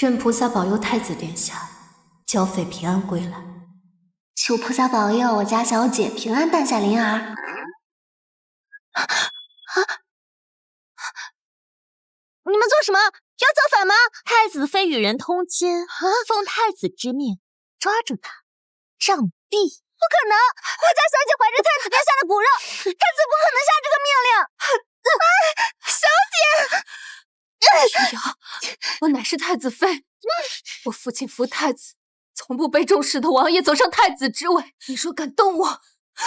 愿菩萨保佑太子殿下剿匪平安归来。求菩萨保佑我家小姐平安诞下灵儿。你们做什么？要造反吗？太子妃与人通奸，奉太子之命抓住他，杖毙。不可能！我家小姐怀着太子殿下的骨肉，太子不可能下这个命令。小姐，瑶，我乃是太子妃，我父亲扶太子，从不被重视的王爷走上太子之位，你说敢动我，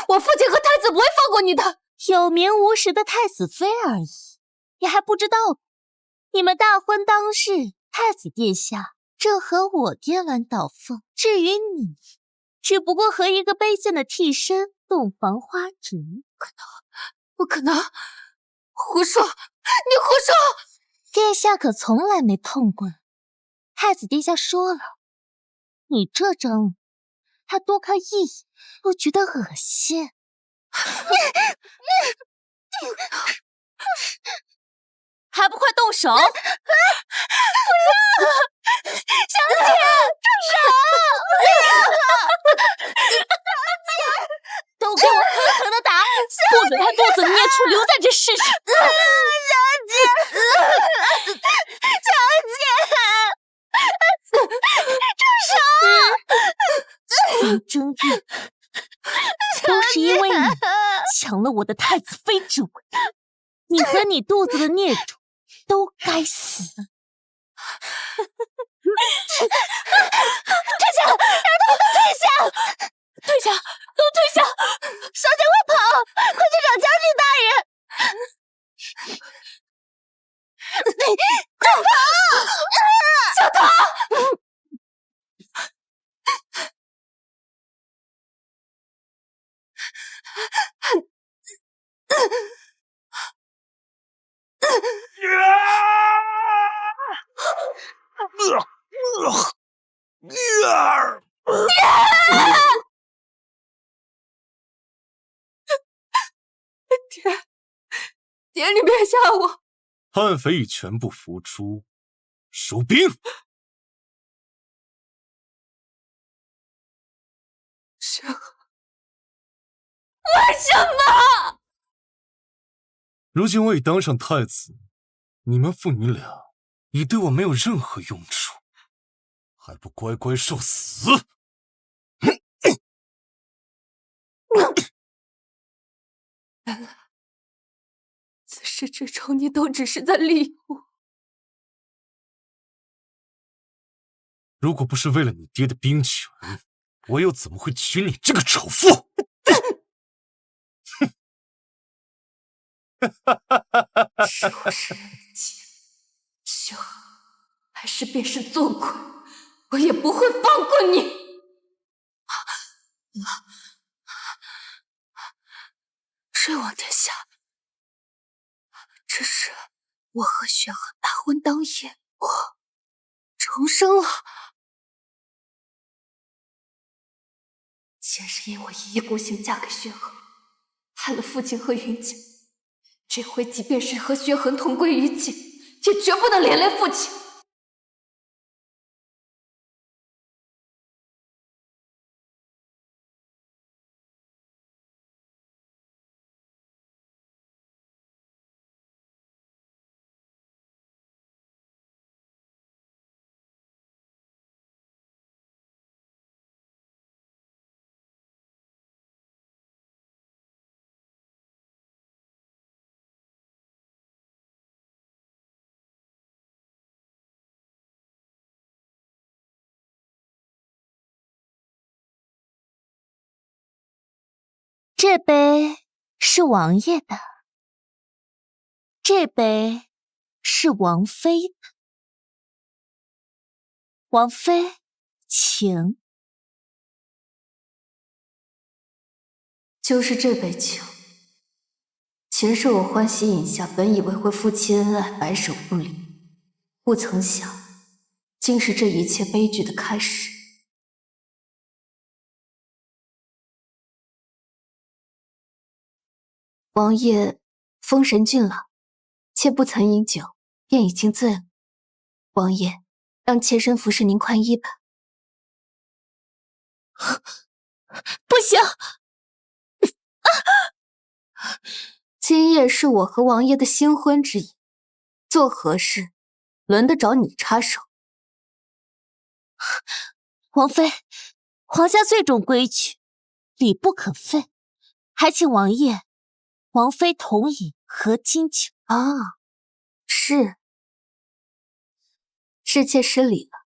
我父亲和太子不会放过你的。有名无实的太子妃而已，你还不知道？你们大婚当日，太子殿下正和我颠鸾倒凤，至于你，只不过和一个卑贱的替身洞房花烛。不可能！胡说！你胡说！殿下可从来没碰过。太子殿下说了，你这张脸，他多看一眼都觉得恶心。还不快动手！不要！小姐，住手！都给我狠狠的打，不准他肚子的孽畜留在这世上！小姐，住手！林正玉，都是因为你抢了我的太子妃之位，你和你肚子的孽种都该死！退下！让他们都退下！退下！都退下！小姐，快跑！快去找将军大人！快跑！小唐！爹，你别吓我！悍匪已全部伏诛，收兵。雪禾，为什么？如今我已当上太子，你们父女俩已对我没有任何用处，还不乖乖受死！原来自始至终你都只是在利我。如果不是为了你爹的兵权，我又怎么会娶你这个丑妇？是我生人的气，雪禾，来世便是做鬼，我也不会放过你。追王殿下，这是我和雪禾大婚当夜，我重生了。前世因我一意孤行嫁给雪禾，害了父亲和云姐，这回即便是和雪禾同归于尽，也绝不能连累父亲。这杯是王爷的，这杯是王妃的。王妃，请。就是这杯酒，前世我欢喜饮下，本以为会夫妻恩爱，白首不离，不曾想，竟是这一切悲剧的开始。王爷风神俊朗，妾不曾饮酒，便已经醉了。王爷，让妾身服侍您宽衣吧。不行！今夜是我和王爷的新婚之夜，做何事轮得着你插手？王妃，皇家最重规矩，礼不可废，还请王爷、王妃同饮合金酒。啊，是妾失礼了。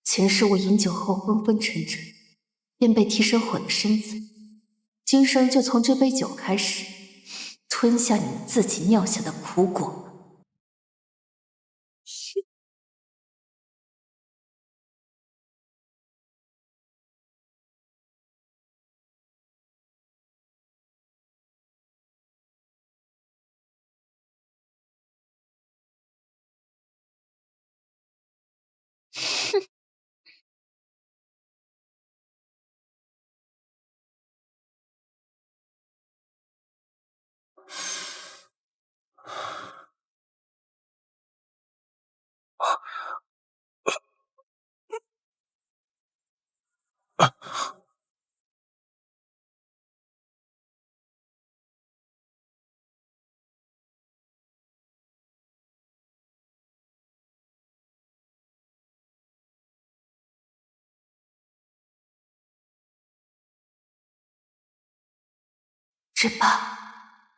前世我饮酒后昏昏沉沉，便被替身毁了身子。今生就从这杯酒开始，吞下你们自己酿下的苦果。只怕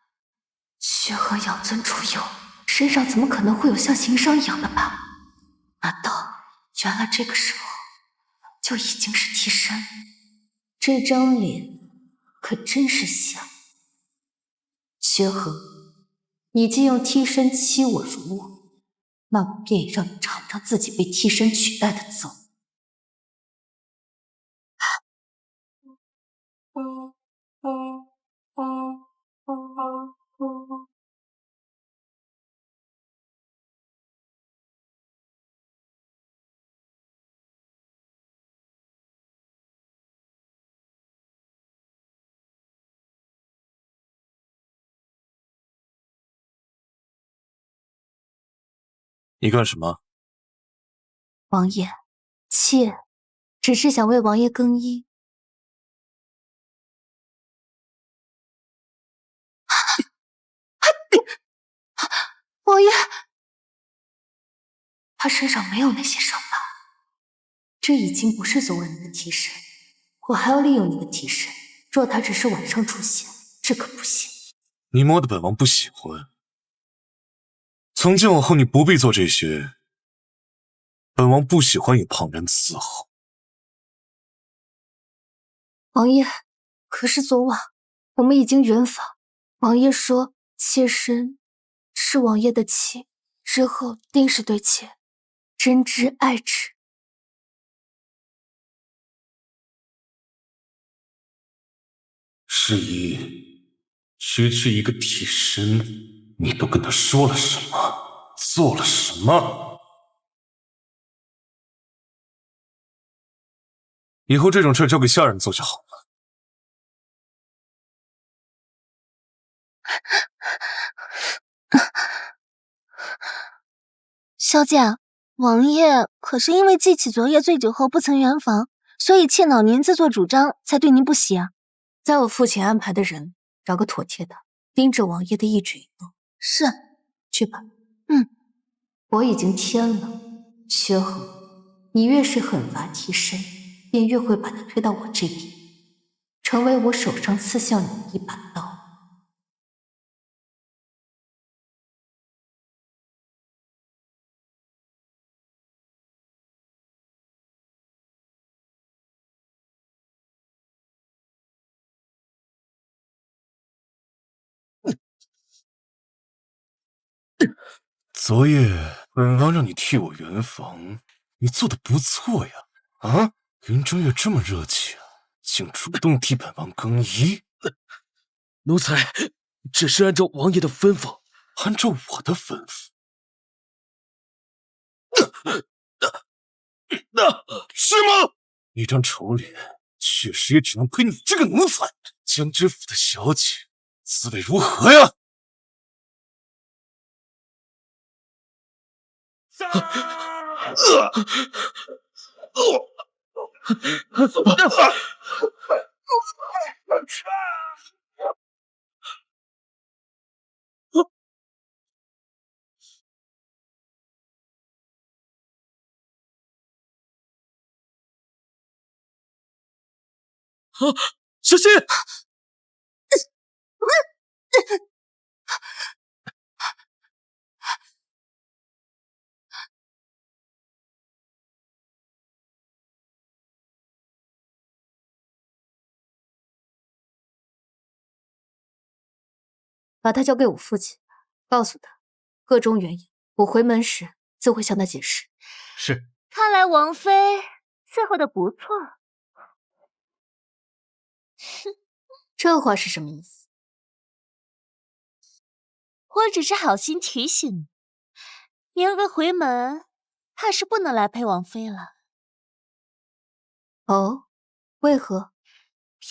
薛和养尊处优，身上怎么可能会有像行商一样的疤？难道原来这个时候就已经是替身？这张脸可真是像。薛和，你既用替身欺我辱我，那便也让你尝尝自己被替身取代的滋味。你干什么？王爷，妾只是想为王爷更衣。王爷，他身上没有那些伤疤，这已经不是昨晚那个替身，我还要利用那个替身。若他只是晚上出现，这可不行。你摸的本王不喜欢。从今往后，你不必做这些。本王不喜欢与旁人伺候。王爷，可是昨晚我们已经圆房，王爷说妾身是王爷的妻，日后定是对妾真挚爱之。是以，区区一个替身，你都跟他说了什么，做了什么？以后这种事交给下人做就好了。小姐，王爷可是因为记起昨夜醉酒后不曾圆房，所以妾恼您自作主张，才对您不喜啊。在我父亲安排的人，找个妥帖的，盯着王爷的一举一动。是，去吧。我已经添了。薛和，你越是狠罚替身，便越会把他推到我这边，成为我手上刺向你的一把刀。昨夜本王让你替我圆房，你做的不错呀！啊，云正月这么热情，竟主动替本王更衣。奴才只是按照王爷的吩咐。按照我的吩咐。是吗？一张丑脸，确实也只能亏你这个奴才。江知府的小姐，滋味如何呀？小心！把他交给我父亲，告诉他个中原因，我回门时自会向他解释。是。看来王妃伺候的不错。这话是什么意思？我只是好心提醒你，明儿个回门，怕是不能来陪王妃了。哦，为何？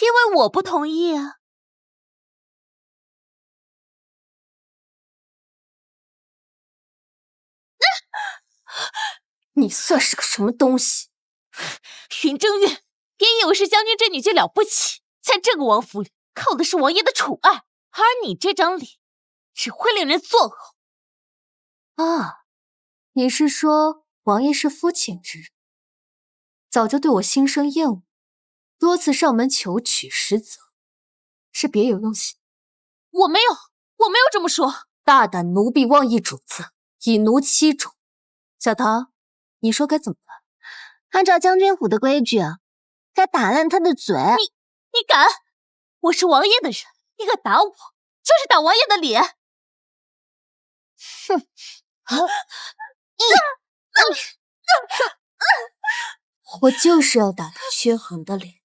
因为我不同意啊。你算是个什么东西？云正月，别以为是将军这女就了不起，在这个王府里靠的是王爷的宠爱，而你这张脸只会令人作呕。啊，你是说王爷是肤浅之人，早就对我心生厌恶，多次上门求娶，实则是别有用心。我没有这么说。大胆奴婢妄议主子，以奴欺主。小唐，你说该怎么办？按照将军府的规矩，该打烂他的嘴。你敢？我是王爷的人，你敢打我，就是打王爷的脸。哼！我就是要打他缺痕的脸，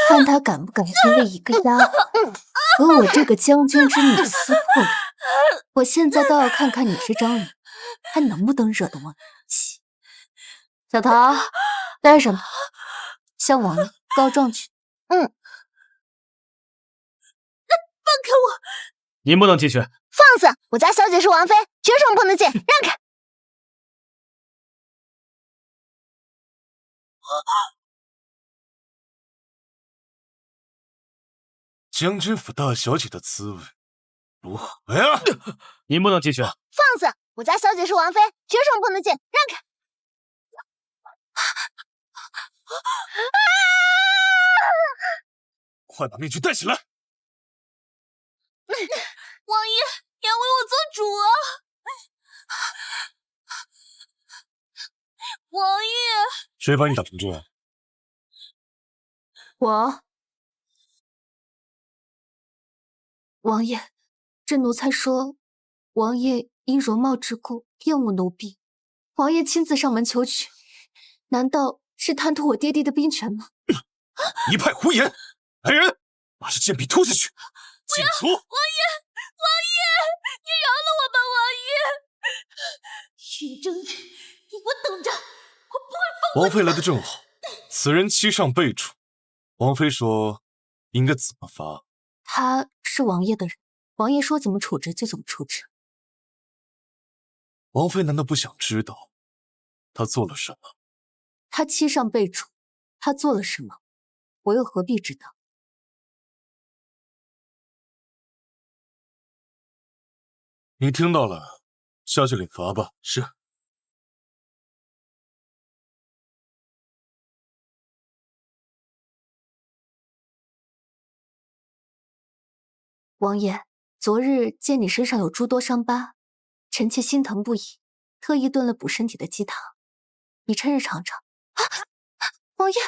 看他敢不敢因为一个丫鬟和我这个将军之女撕破脸。我现在倒要看看你这张脸还能不能惹得王爷气。小唐，带上他，向王爷告状去。放开我！您不能进去。放肆！我家小姐是王妃，凭什么不能进？让开！将军府大小姐的滋味如何呀？您不能进去。放肆！我家小姐是王妃，凭什么不能进？让开！快把面具戴起来！王爷，你要为我做主啊！王爷，谁把你打成这样？王爷，这奴才说，王爷因容貌之故厌恶奴婢，王爷亲自上门求娶，难道是贪图我爹爹的兵权吗？一派胡言！来人，把这贱婢拖下去，禁足！王爷，你饶了我吧，王爷！云正月，你给我等着，我不会放过你！王妃来的正好，此人欺上被主，王妃说应该怎么罚？他是王爷的人，王爷说怎么处置就怎么处置。王妃难道不想知道他做了什么？他欺上被主，他做了什么，我又何必知道？你听到了，下去领罚吧。是。王爷，昨日见你身上有诸多伤疤，臣妾心疼不已，特意炖了补身体的鸡汤，你趁热尝尝。王爷，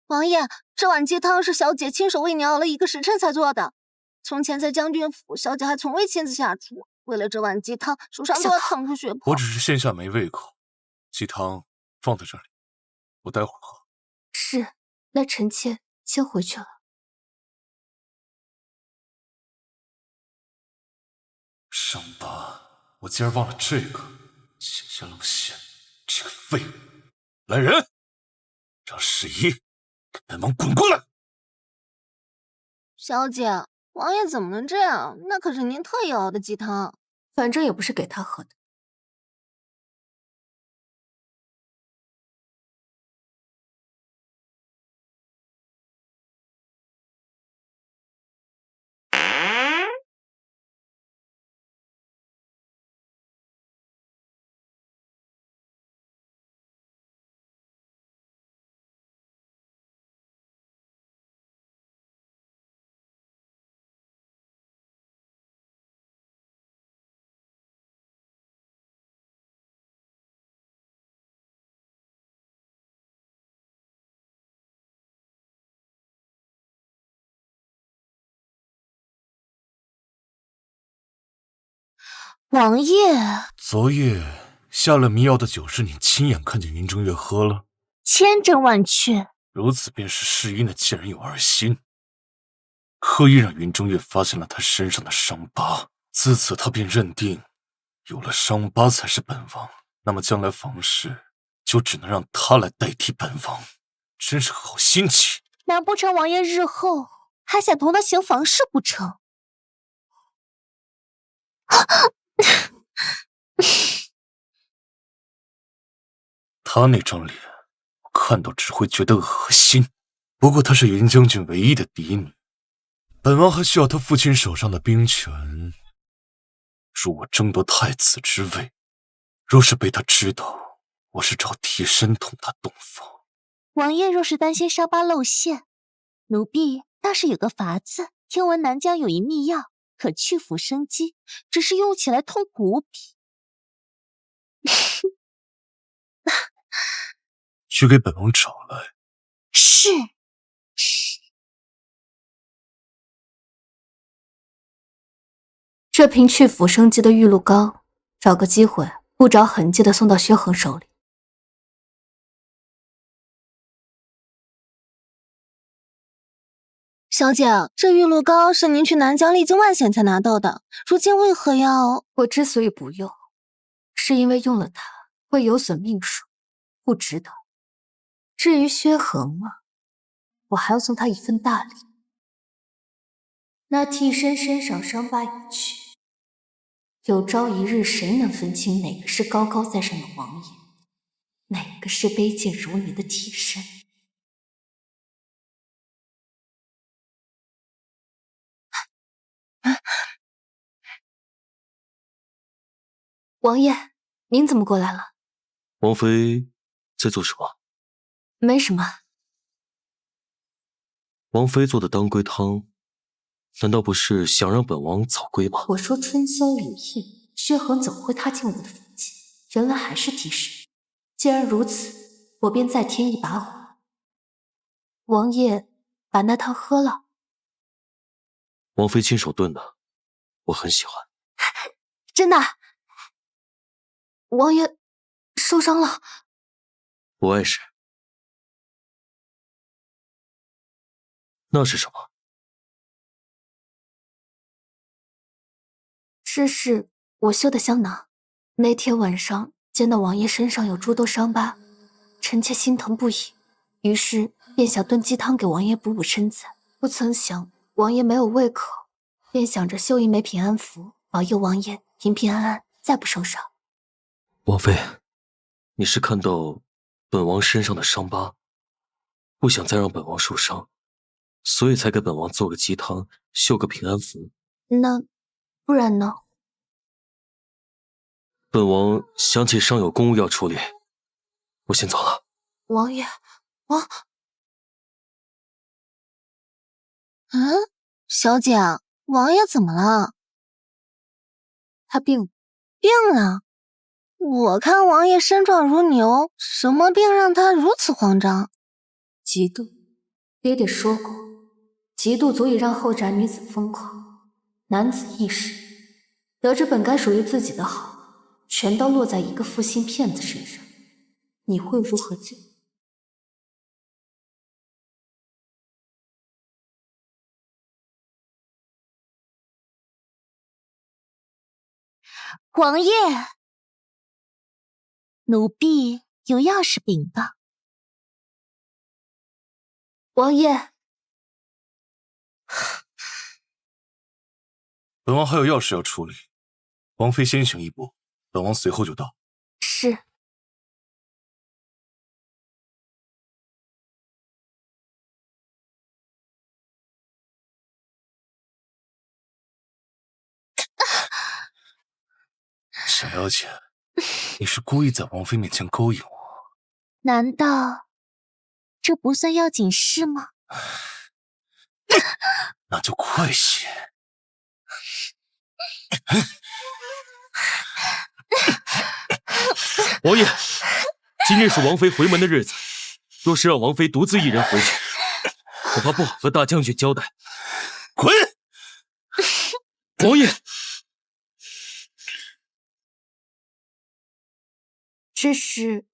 王爷，这碗鸡汤是小姐亲手为你熬了1个时辰才做的。从前在将军府，小姐还从未亲自下厨，为了这碗鸡汤，手上都要淌出血泡。我只是现下没胃口，鸡汤放在这里，我待会儿喝。是，那臣妾先回去了。伤疤，我竟然忘了这个。险些露馅，这个废物！来人，让侍医给本王滚过来！小姐，王爷怎么能这样？那可是您特意熬的鸡汤，反正也不是给他喝的。王爷，昨夜下了迷药的酒是你亲眼看见云正月喝了？千真万确。如此便是世因的贱人有二心，刻意让云正月发现了他身上的伤疤，自此他便认定有了伤疤才是本王，那么将来房事就只能让他来代替本王，真是好心气。难不成王爷日后还想同他行房事不成？他那张脸我看到只会觉得恶心，不过她是云将军唯一的嫡女，本王还需要他父亲手上的兵权，助我争夺太子之位。若是被他知道我是找替身同他洞房，王爷若是担心伤疤露馅，奴婢倒是有个法子。听闻南疆有一秘药，可去腐生肌，只是用起来痛苦无比。去给本王找来。是。这瓶去腐生肌的玉露膏，找个机会不着痕迹的送到薛恒手里。小姐，这玉露膏是您去南疆历经万险才拿到的，如今为何要……我之所以不用，是因为用了它会有损命数，不值得。至于薛恒嘛，我还要送他一份大礼。那替身身上伤疤已去，有朝一日谁能分清哪个是高高在上的王爷，哪个是卑贱如泥的替身？王爷，您怎么过来了？王妃在做什么？没什么。王妃做的当归汤，难道不是想让本王早归吗？我说春宵有宴，薛恒怎么会踏进我的房间？原来还是替身。既然如此，我便再添一把火。王爷把那汤喝了。王妃亲手炖的，我很喜欢。真的？王爷受伤了？不碍事。那是什么？这是我绣的香囊。那天晚上见到王爷身上有诸多伤疤，臣妾心疼不已，于是便想炖鸡汤给王爷补补身子。不曾想王爷没有胃口，便想着绣一枚平安符，保佑王爷平平安安，再不受伤。王妃，你是看到本王身上的伤疤，不想再让本王受伤，所以才给本王做个鸡汤，绣个平安符。那不然呢？本王想起尚有公务要处理，我先走了。王爷，小姐，王爷怎么了？他病了。病了？我看王爷身壮如牛，什么病让他如此慌张？嫉妒，爹爹说过，嫉妒足以让后宅女子疯狂。男子意识，得知本该属于自己的好，全都落在一个负心骗子身上，你会如何救？王爷，奴婢有要事禀报。王爷，本王还有要事要处理，王妃先行一步，本王随后就到。是。小妖精，你是故意在王妃面前勾引我？难道这不算要紧事吗？那就快些。王爷，今日是王妃回门的日子，若是让王妃独自一人回去，恐怕不好和大将军交代。滚！王爷，这是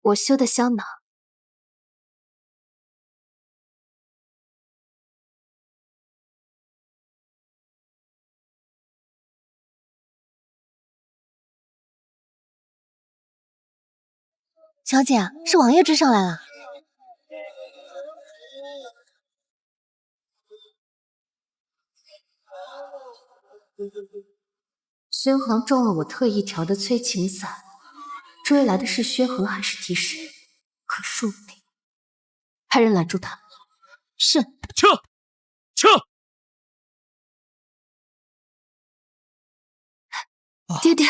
我修的香囊。小姐，是王爷追上来了。宣恒中了我特意调的催情散，追来的是薛恒还是提神？可说不定。派人拦住他。是。撤！撤！爹爹，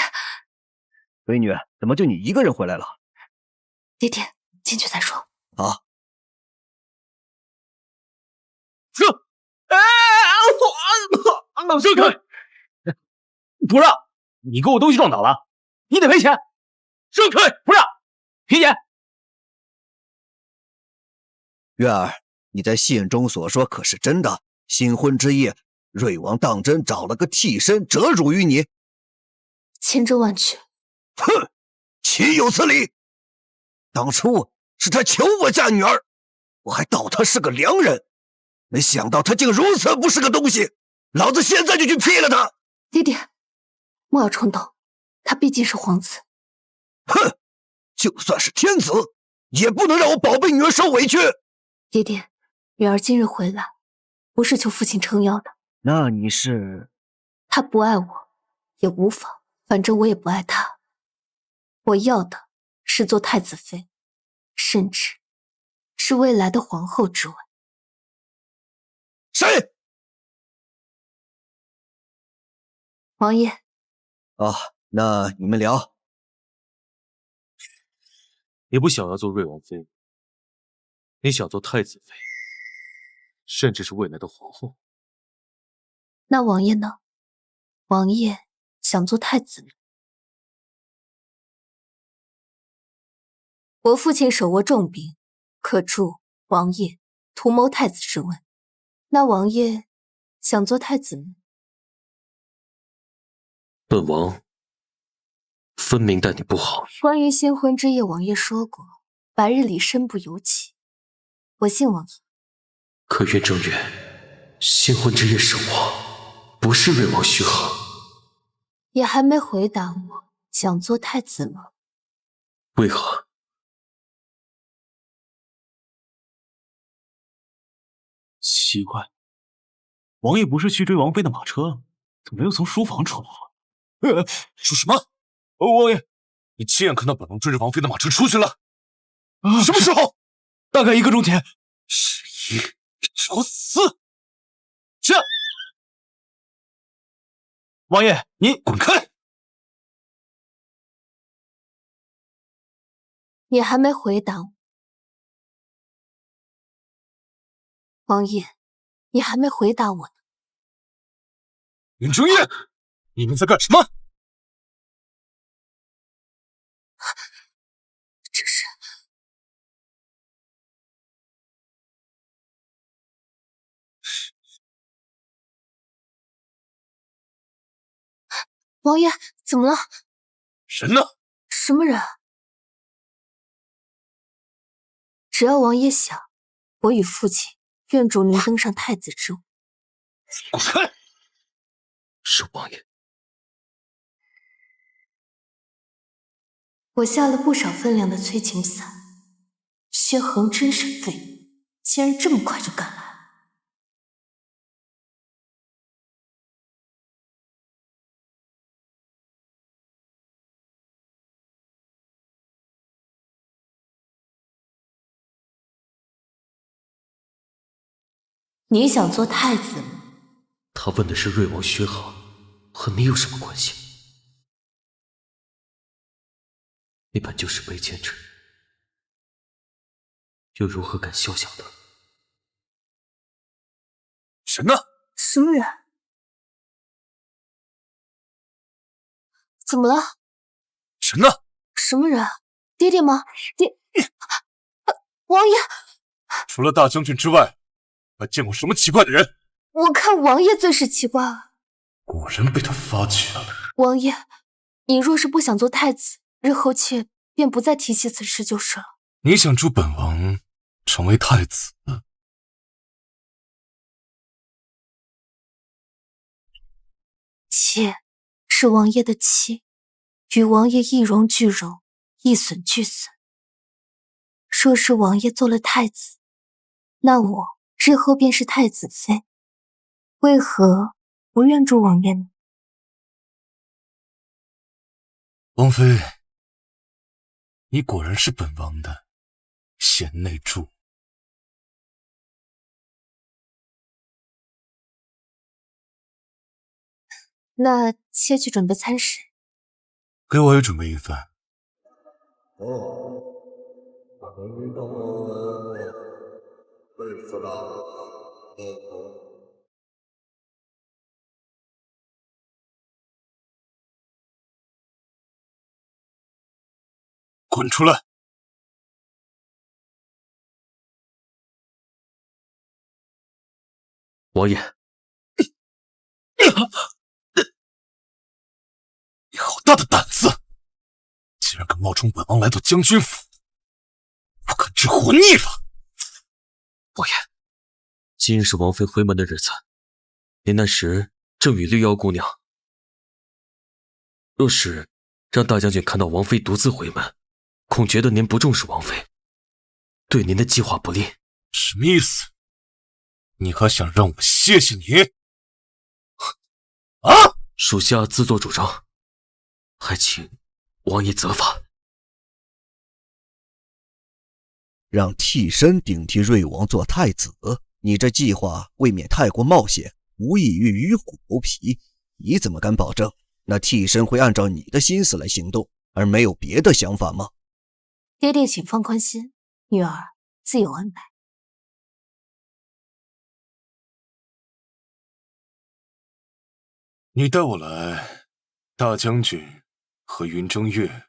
闺女，怎么就你一个人回来了？爹爹，进去再说。啊！撤！让开！不让！你给我东西撞倒了，你得赔钱！让开！不让！赔钱！月儿，你在戏中所说可是真的？新婚之夜，瑞王当真找了个替身折辱于你？千真万确。哼，岂有此理！当初是他求我嫁女儿，我还道他是个良人，没想到他竟如此不是个东西，老子现在就去劈了他！爹爹，莫要冲动，他毕竟是皇子。哼，就算是天子，也不能让我宝贝女儿受委屈。爹爹，女儿今日回来，不是求父亲撑腰的。那你是？他不爱我，也无妨，反正我也不爱他。我要的是做太子妃，甚至是未来的皇后之位。谁？王爷。哦，那你们聊。你不想要做瑞王妃，你想做太子妃，甚至是未来的皇后。那王爷呢？王爷想做太子吗？我父亲手握重兵，可助王爷图谋太子之位。那王爷想做太子吗？本王分明待你不好。关于新婚之夜，王爷说过，白日里身不由己。我信王爷。可愿正月，新婚之夜是我，不是瑞王徐恒。也还没回答我，想做太子吗？为何？奇怪，王爷不是去追王妃的马车了，怎么又从书房出来了？说什么？王爷，你亲眼看到本王追着王妃的马车出去了？什么时候？大概1个钟前。是一找死！是。王爷，您滚开！你还没回答我。王爷，你还没回答我呢。云正夜，你们在干什么？这是……王爷，怎么了？人呢？什么人？只要王爷想，我与父亲愿助您登上太子之位。滚开！是王爷。我下了不少分量的催情散，薛恒真是废物，竟然这么快就赶来。你想做太子吗？他问的是瑞王薛航，和你有什么关系？你本就是卑贱之人，又如何敢肖想他？神呢？什么人？怎么了？神呢？什么人？爹爹吗？王爷，除了大将军之外，还见过什么奇怪的人？我看王爷最是奇怪啊。果然被他发觉了。王爷，你若是不想做太子，日后妾便不再提起此事就是了。你想助本王成为太子？妾是王爷的妻，与王爷一荣俱荣，一损俱损。若是王爷做了太子，那我日后便是太子妃，为何不愿助王爷呢？王妃，你果然是本王的贤内助。那妾去准备餐食。给我也准备一份。滚出来！王爷，你好大的胆子！竟然敢冒充本王来到将军府，不可知活腻了！王爷，今日是王妃回门的日子，您那时正与绿妖姑娘。若是让大将军看到王妃独自回门，恐觉得您不重视王妃，对您的计划不利。什么意思？你还想让我谢谢你？啊！属下自作主张，还请王爷责罚。让替身顶替瑞王做太子，你这计划未免太过冒险，无异于鱼虎谋皮。你怎么敢保证那替身会按照你的心思来行动，而没有别的想法吗？爹爹请放宽心，女儿自有安排。你带我来，大将军和云正月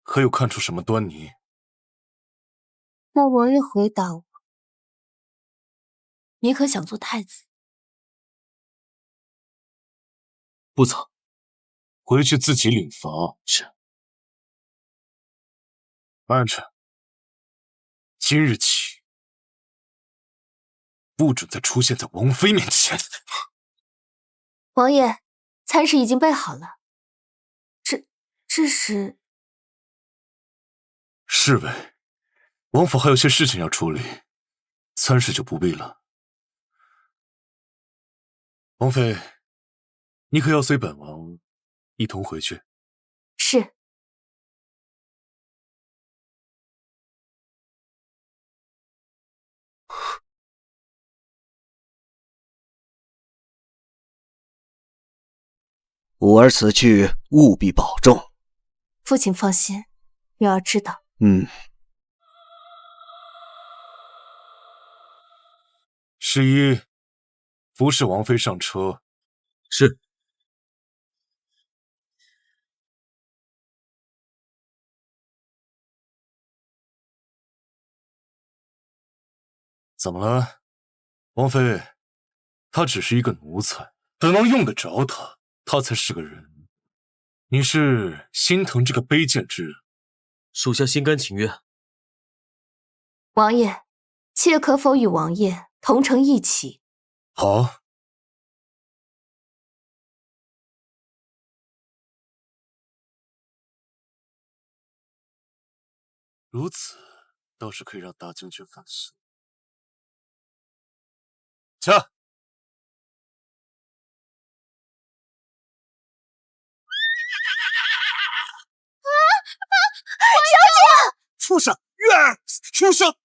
还有看出什么端倪？那王爷回答我，你可想做太子？不曾。回去自己领罚。是。慢着，今日起不准再出现在王妃面前。王爷，餐食已经备好了。这是侍卫，王府还有些事情要处理，餐食就不必了。王妃，你可要随本王一同回去。是。吾儿此去务必保重。父亲放心，女儿知道。十一，服侍王妃上车。是。怎么了，王妃？她只是一个奴才，本王用得着她，她才是个人。你是心疼这个卑贱之人？属下心甘情愿。王爷，妾可否与王爷同乘一起？好。如此，倒是可以让大将军放心。驾！畜生！畜生！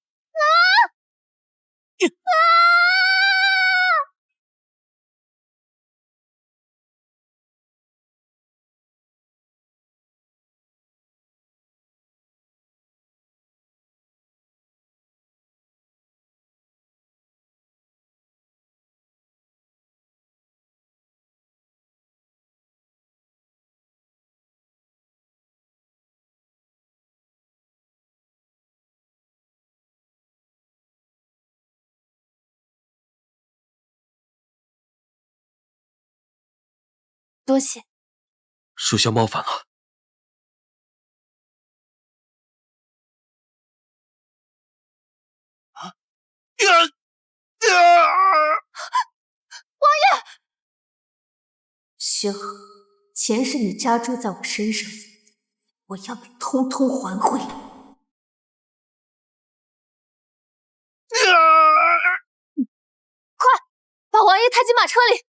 多谢。属下冒犯了。薛恒，钱是你加注在我身上的，我要你通通还回来。快，把王爷抬进马车里。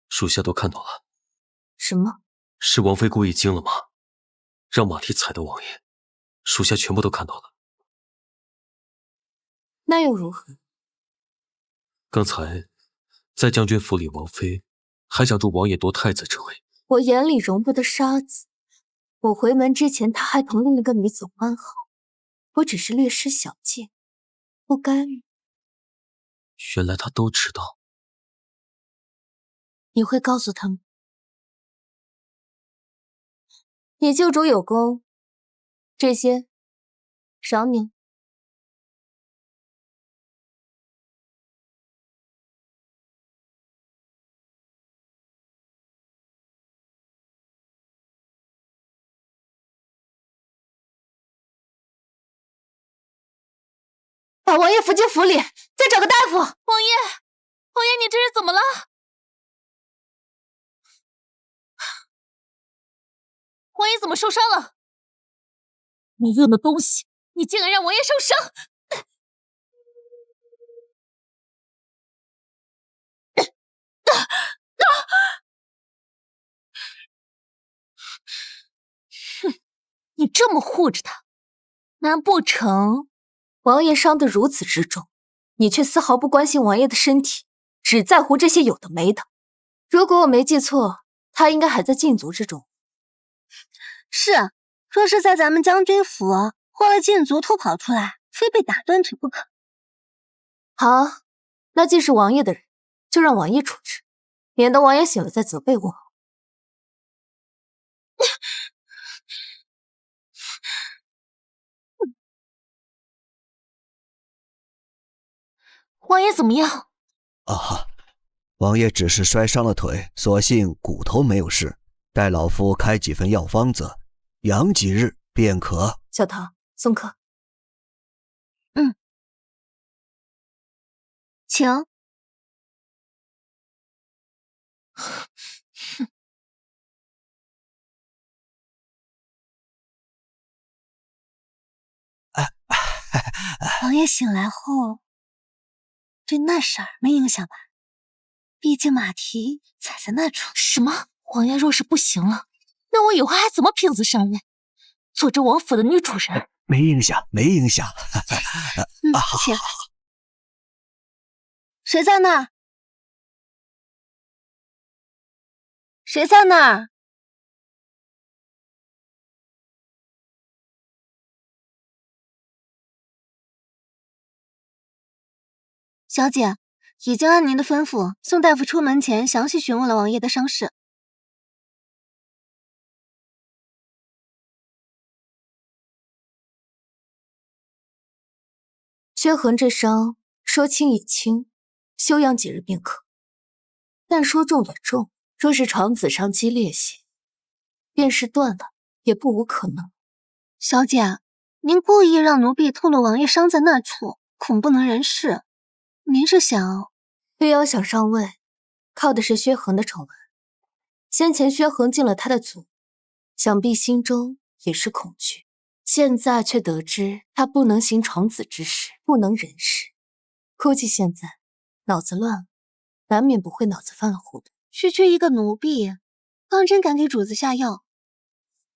属下都看到了。什么？是王妃故意惊了吗？让马蹄踩到王爷，属下全部都看到了。那又如何？刚才在将军府里，王妃还想助王爷夺太子之位。我眼里容不得沙子。我回门之前，他还同另一个女子欢好，我只是略施小戒，不干预。原来他都知道。你会告诉他吗？你救主有功，这些赏你了。把王爷扶进府里，再找个大夫。王爷，你这是怎么了？王爷怎么受伤了？没用的东西，你竟敢让王爷受伤！哼，你这么护着他，难不成王爷伤得如此之重，你却丝毫不关心王爷的身体，只在乎这些有的没的。如果我没记错，他应该还在禁足之中。是，若是在咱们将军府，或了禁足偷跑出来，非被打断腿不可。好，那既是王爷的人，就让王爷处置，免得王爷醒了再责备我。王爷怎么样？啊，王爷只是摔伤了腿，所幸骨头没有事，待老夫开几份药方子，养几日便可。小唐，送客。请。王爷醒来后，对那事儿没影响吧？毕竟马蹄踩在那处。什么？王爷若是不行了，那我以后还怎么凭子上任，做这王府的女主人？没影响，没影响。请。谁在那儿？谁在那儿？小姐，已经按您的吩咐，宋大夫出门前详细询问了王爷的伤势。薛恒这伤，说轻也轻，休养几日便可；但说重也重，若是床子上激烈些，便是断了也不无可能。小姐，您故意让奴婢透露王爷伤在那处，恐不能人事。您是想……绿瑶想上位，靠的是薛恒的宠儿。先前薛恒进了他的族，想必心中也是恐惧。现在却得知他不能行闯子之事，不能人事，估计现在脑子乱了，难免不会脑子犯了糊涂。区区一个奴婢，当真敢给主子下药？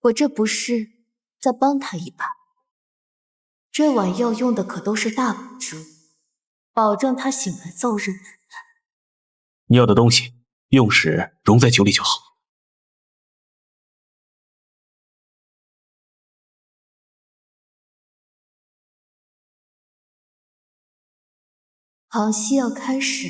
我这不是在帮他一把。这碗药用的可都是大补之物，保证他醒来奏日难安。你要的东西用时溶在酒里就好。好戏要开始。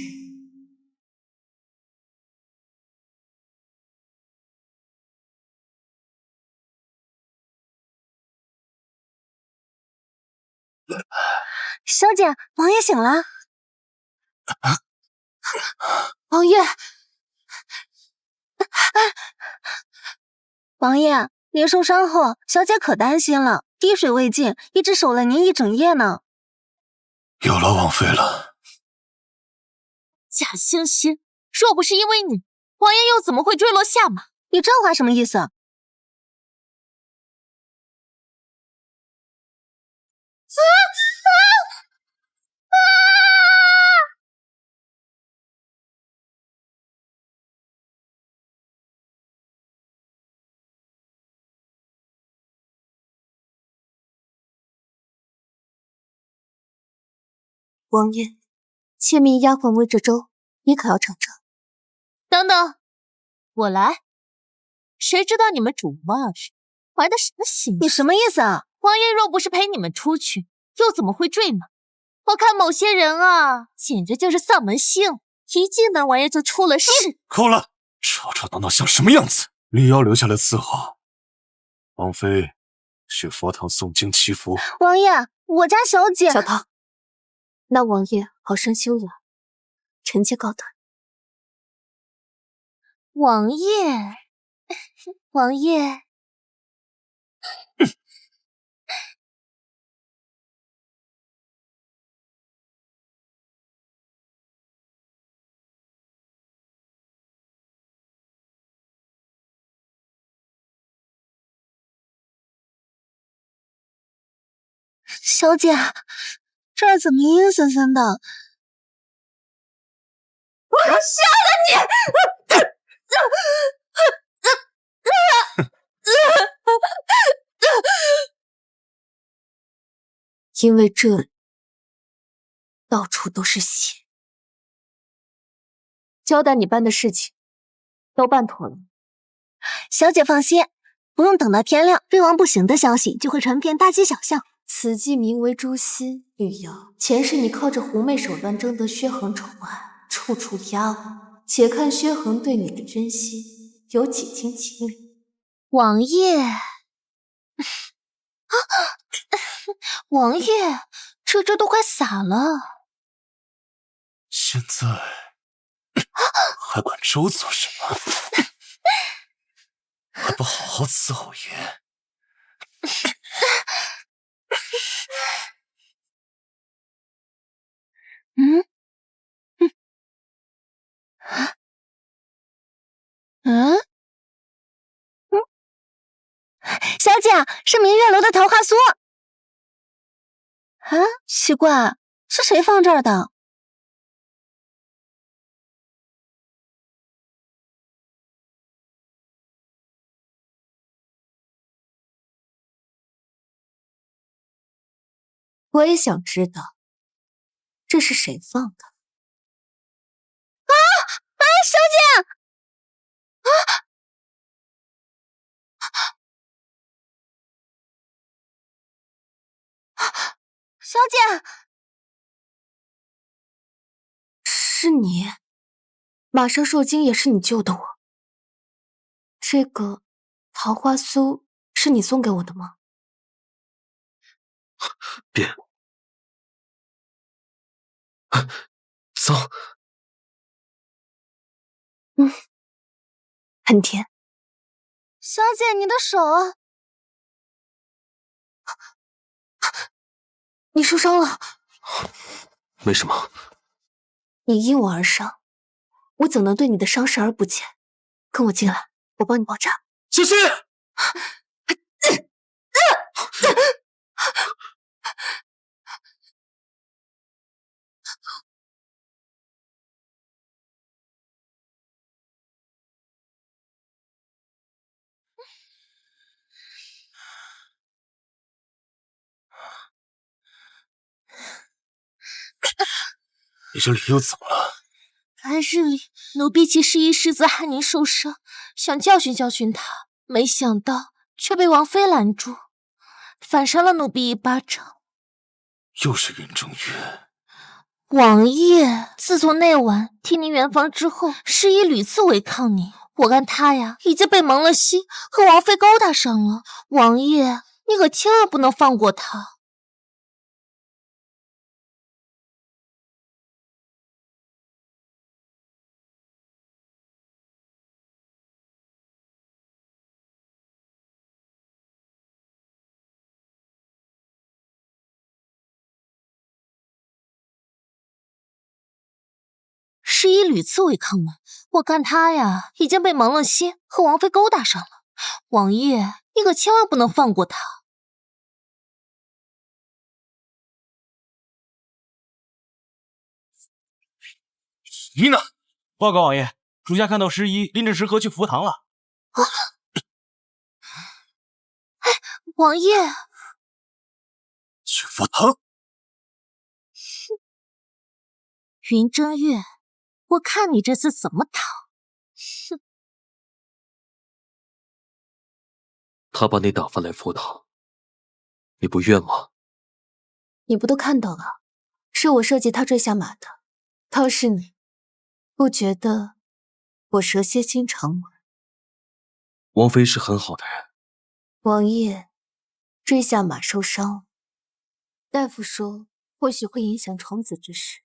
小姐，王爷醒了。王爷，王爷，您受伤后，小姐可担心了，滴水未进，一直守了您一整夜呢。有劳王妃了。假惺惺，若不是因为你，王爷又怎么会坠落下马？你这话什么意思？王爷，妾命丫鬟煨着粥，你可要尝尝。等等，我来。谁知道你们主母二人怀的什么心思？你什么意思啊？王爷若不是陪你们出去，又怎么会坠马？我看某些人啊，简直就是丧门星，一进门王爷就出了事。够了，吵吵闹闹像什么样子？李瑶留下来伺候。王妃，去佛堂诵经祈福。王爷，我家小姐……小桃，那王爷好生休养，臣妾告退。王爷，王爷。小姐，这儿怎么阴森森的？我要杀了你！因为这里到处都是血。交代你办的事情都办妥了。小姐放心，不用等到天亮，瑞王不行的消息就会传遍大街小巷。此计名为诛心，绿瑶。前世你靠着狐媚手段争得薛恒宠爱，处处压我，且看薛恒对你的珍惜有几斤几两。王爷，王爷，这粥都快洒了。现在还管粥做什么？还不好好伺候爷！小姐，是明月楼的桃花酥。啊，奇怪，是谁放这儿的？我也想知道，这是谁放的？小姐！小姐，是你，马上受惊也是你救的我。这个桃花酥是你送给我的吗？别，脏。很甜。小姐，你的手……你受伤了？没什么。你因我而伤，我怎能对你的伤视而不见？跟我进来，我帮你包扎。小心！你这里又怎么了？白日里，奴婢其实一时子害您受伤，想教训教训他，没想到却被王妃拦住，反扇了奴婢一巴掌。又是云正月。王爷，自从那晚替您圆房之后，施以屡次违抗您，我看他呀已经被蒙了心，和王妃勾搭上了。王爷，你可千万不能放过他。师姨屡次违抗门，我看他呀已经被蒙了心，和王妃勾搭上了。王爷，你可千万不能放过他。姨呢？报告王爷，属下看到师姨拎着食盒去福堂了。王爷，去福堂？云正月，我看你这次怎么逃！哼！他把你打发来福堂，你不怨吗？你不都看到了，是我设计他坠下马的。倒是你，不觉得我蛇蝎心肠吗？王妃是很好的人。王爷坠下马受伤，大夫说或许会影响宠子之事，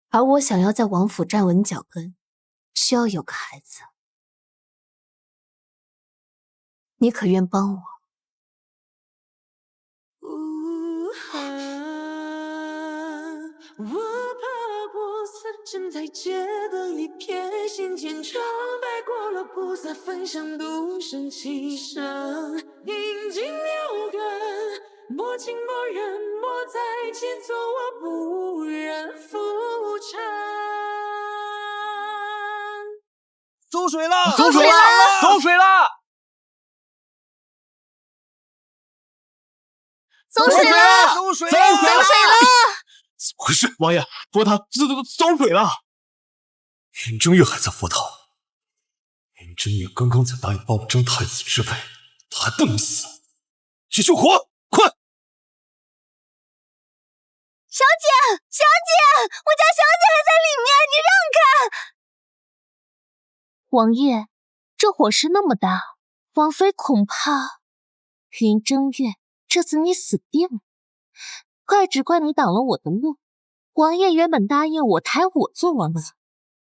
而我想要在王府站稳脚跟，需要有个孩子。你可愿帮我？我怕不死，站在街灯里偏心天长，白过了不再分享，独身其身，饮尽六根，莫情莫怨，莫再牵错，我不忍浮沉。走水了！走水了！走水了！走水了！走水了！走水了！怎么回事？王爷，佛堂走水了！云正月还在佛堂。云正月刚刚才答应帮我争太子之位，他还不能死，去救火！快！小姐，小姐，我家小姐还在里面，你让开！王爷，这火势那么大，王妃恐怕……云正月，这次你死定了！只怪你挡了我的路。王爷原本答应我抬我做王子，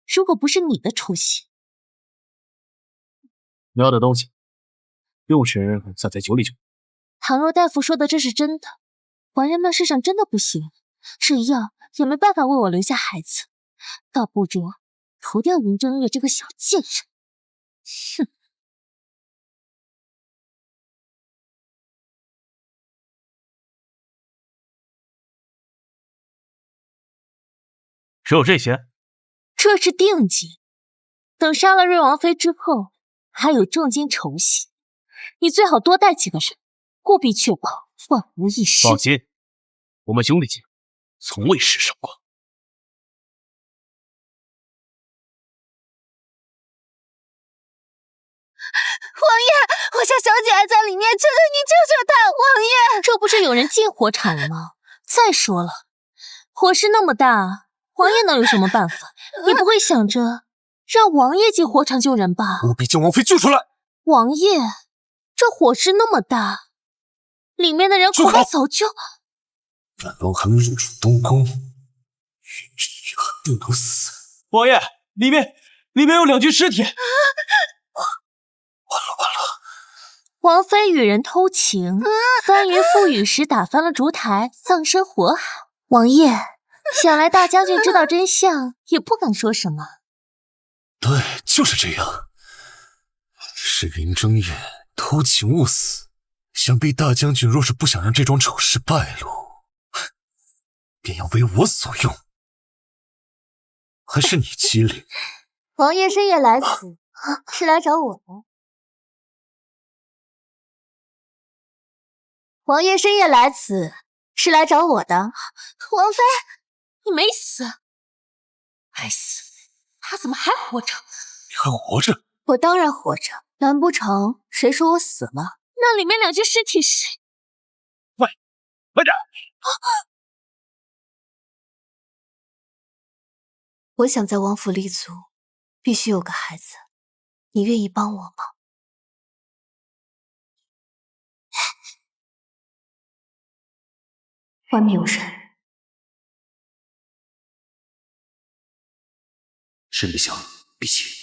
如果不是你的出息，你要的东西，用时散在酒里就。倘若大夫说的这是真的，王爷那世上真的不行，这样也没办法为我留下孩子，倒不如除掉云正月这个小贱人。哼！只有这些？这是定金，等杀了瑞王妃之后，还有重金酬谢。你最好多带几个人，务必确保万无一失。放心，我们兄弟间从未失手过。王爷，我家小姐还在里面，求求你救救她！王爷，这不是有人进火场了吗？再说了，火势那么大，王爷能有什么办法？你不会想着让王爷进火场救人吧？务必将王妃救出来！王爷，这火势那么大，里面的人恐怕早就……本王还没入主东宫，云之羽还不能死。王爷，里面有2具尸体。完了！王妃与人偷情，翻云覆雨时打翻了烛台，葬身火海。王爷，想来大将军知道真相，也不敢说什么。对，就是这样。是云正月偷情误死，想必大将军若是不想让这桩丑事败露，便要为我所用。还是你机灵。王爷深夜来此，是来找我的。王爷深夜来此，是来找我的。王妃，你没死？该死，他怎么还活着？你还活着？我当然活着，难不成谁说我死了？那里面2具尸体是？快点！我想在王府立足，必须有个孩子。你愿意帮我吗？外面有人。沈碧祥，闭气。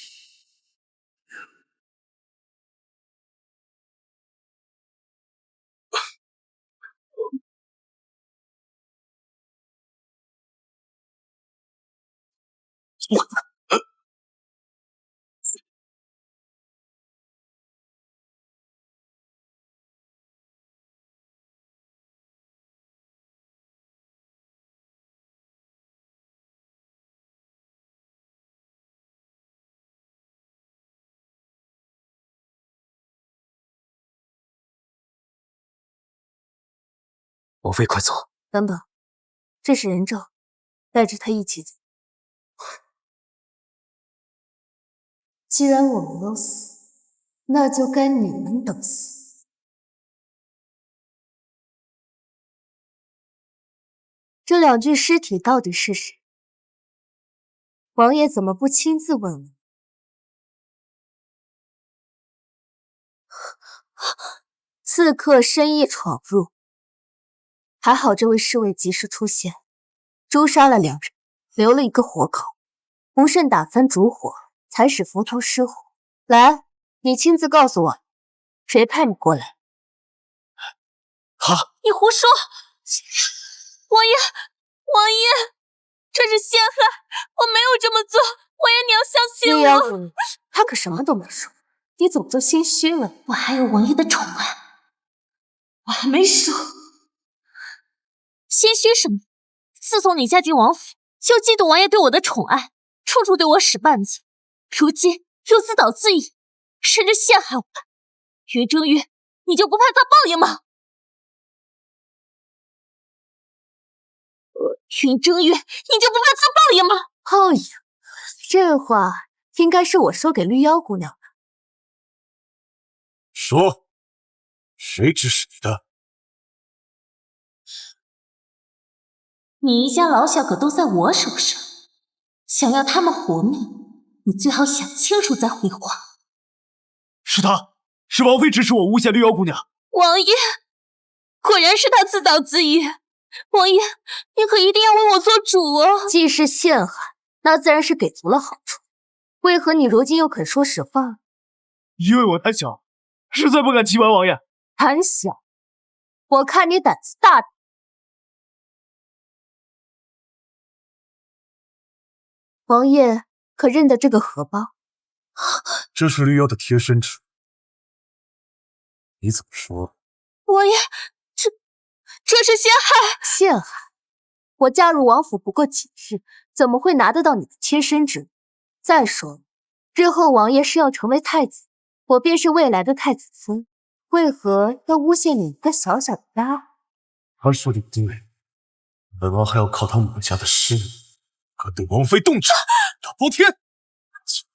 王妃快走。等等，这是人证，带着他一起走。既然我们都死，那就该你们等死。这2具尸体到底是谁？王爷怎么不亲自问问？刺客深夜闯入，还好这位侍卫及时出现，诛杀了2人，留了一个活口，不慎打翻烛火，才使浮屠失火。来，你亲自告诉我，谁派你过来？你胡说！王爷，王爷，这是陷害，我没有这么做，王爷你要相信我。绿妖姑，他可什么都没说，你怎么就心虚了？我还有王爷的宠爱，我还没说。心虚什么？自从你嫁进王府，就嫉妒王爷对我的宠爱，处处对我使绊子，如今又自导自演，甚至陷害我。云正月，你就不怕遭报应吗？云正月，你就不怕遭报应吗？报应？这话应该是我说给绿妖姑娘的。说，谁指使你的？你一家老小可都在我手上，想要他们活命，你最好想清楚再回话。是他，是王妃指使我诬陷绿妖姑娘。王爷，果然是他自导自演。王爷，你可一定要为我做主哦！既是陷害，那自然是给足了好处。为何你如今又肯说实话？因为我胆小，实在不敢欺瞒王爷。胆小？我看你胆子大。王爷可认得这个荷包？这是绿妖的贴身之物，你怎么说？王爷，这是陷害！陷害？我嫁入王府不过几日，怎么会拿得到你的贴身之物？再说了，日后王爷是要成为太子，我便是未来的太子妃，为何要诬陷你一个小小的丫鬟？他说的对，本王还要靠他母家的势力，可对王妃动手。大包天！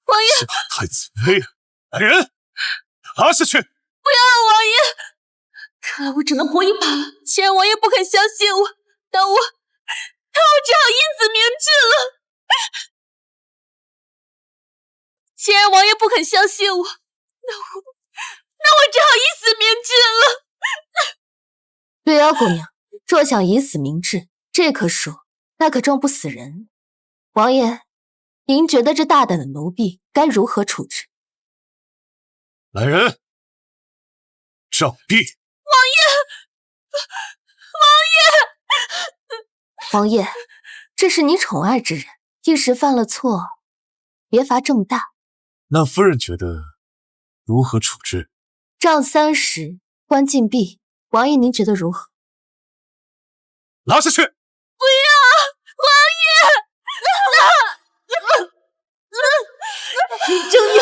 王爷，是太子妃，来人，拉下去！不要啊，王爷！看来我只能搏一把了。既然王爷不肯相信我，那我只好因死明志了。既然王爷不肯相信我，那我只好以死明志了。绿妖姑娘，若想以死明志，这棵树那可撞不死人。王爷，您觉得这大胆的奴婢该如何处置？来人，杖毙！王爷，这是你宠爱之人，一时犯了错，别罚这么大。那夫人觉得如何处置？杖30，关禁闭。王爷您觉得如何？拉下去！不要，王爷！林正月，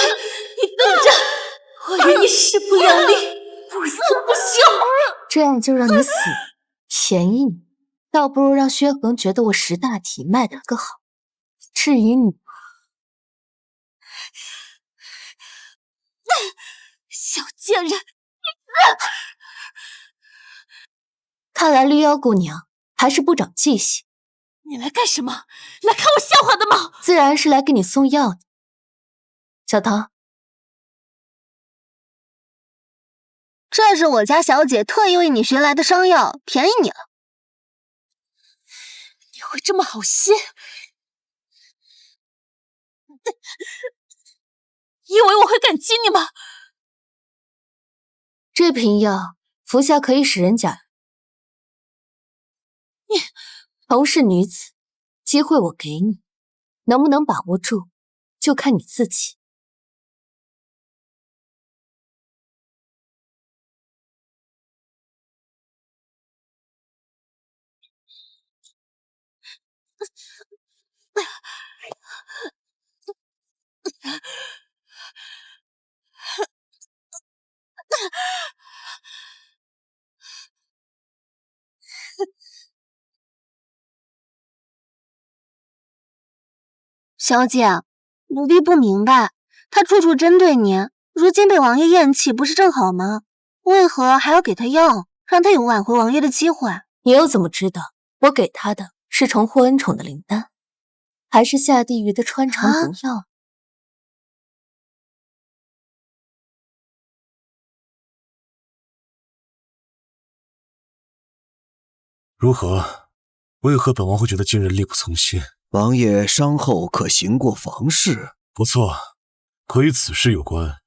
你等着，我与你势不两立，不死不休。这样就让你死便宜你，倒不如让薛恒觉得我识大体，卖得个好。至于你，小贱人！看来绿妖姑娘还是不长记性。你来干什么？来看我笑话的吗？自然是来给你送药的。小唐，这是我家小姐特意为你学来的伤药，便宜你了。你会这么好心？以为我会感激你吗？这瓶药服下可以使人假。你同是女子，机会我给你，能不能把握住，就看你自己。小姐，奴婢不明白，他处处针对你，如今被王爷厌弃，不是正好吗？为何还要给他药，让他有挽回王爷的机会？你又怎么知道我给他的是重获恩宠的灵丹，还是下地狱的穿肠毒药？如何？为何本王会觉得今日力不从心？王爷伤后可行过房事？不错，可与此事有关。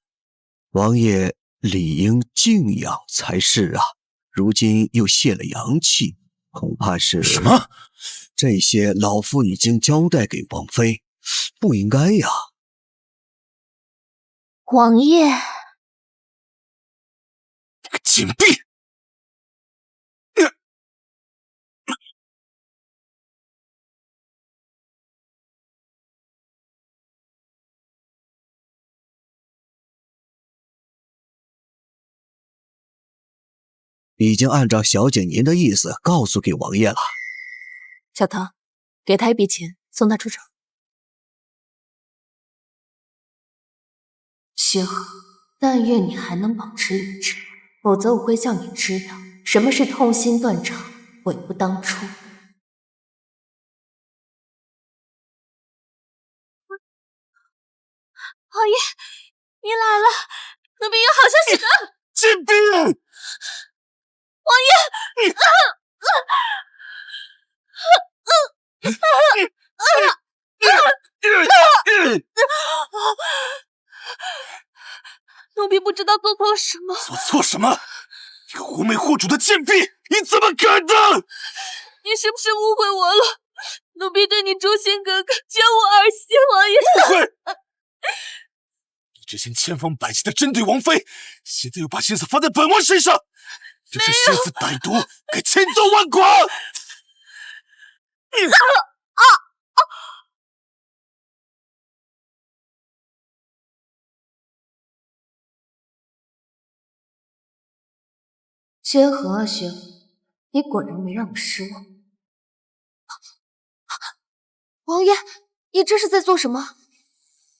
王爷理应静养才是啊，如今又泄了阳气，恐怕是……什么？这些老夫已经交代给王妃，不应该呀。王爷，你个贱婢！已经按照小姐您的意思告诉给王爷了。小唐，给他一笔钱，送他出城。薛和，但愿你还能保持理智，否则我会叫你知道什么是痛心断肠，悔不当初。王爷，您来了，奴婢有好消息的。贱婢！王爷，奴婢不知道做错了什么。做错什么？你个狐媚护主的贱婢，你怎么敢当？你是不是误会我了？奴婢对你诛仙格格，绝无儿戏，王爷。误会！你之前千方百计的针对王妃，现在又把心思放在本王身上，这是心思歹毒，该千刀万剐！薛和啊，薛和，你果然没让我失望。王爷，你这是在做什么？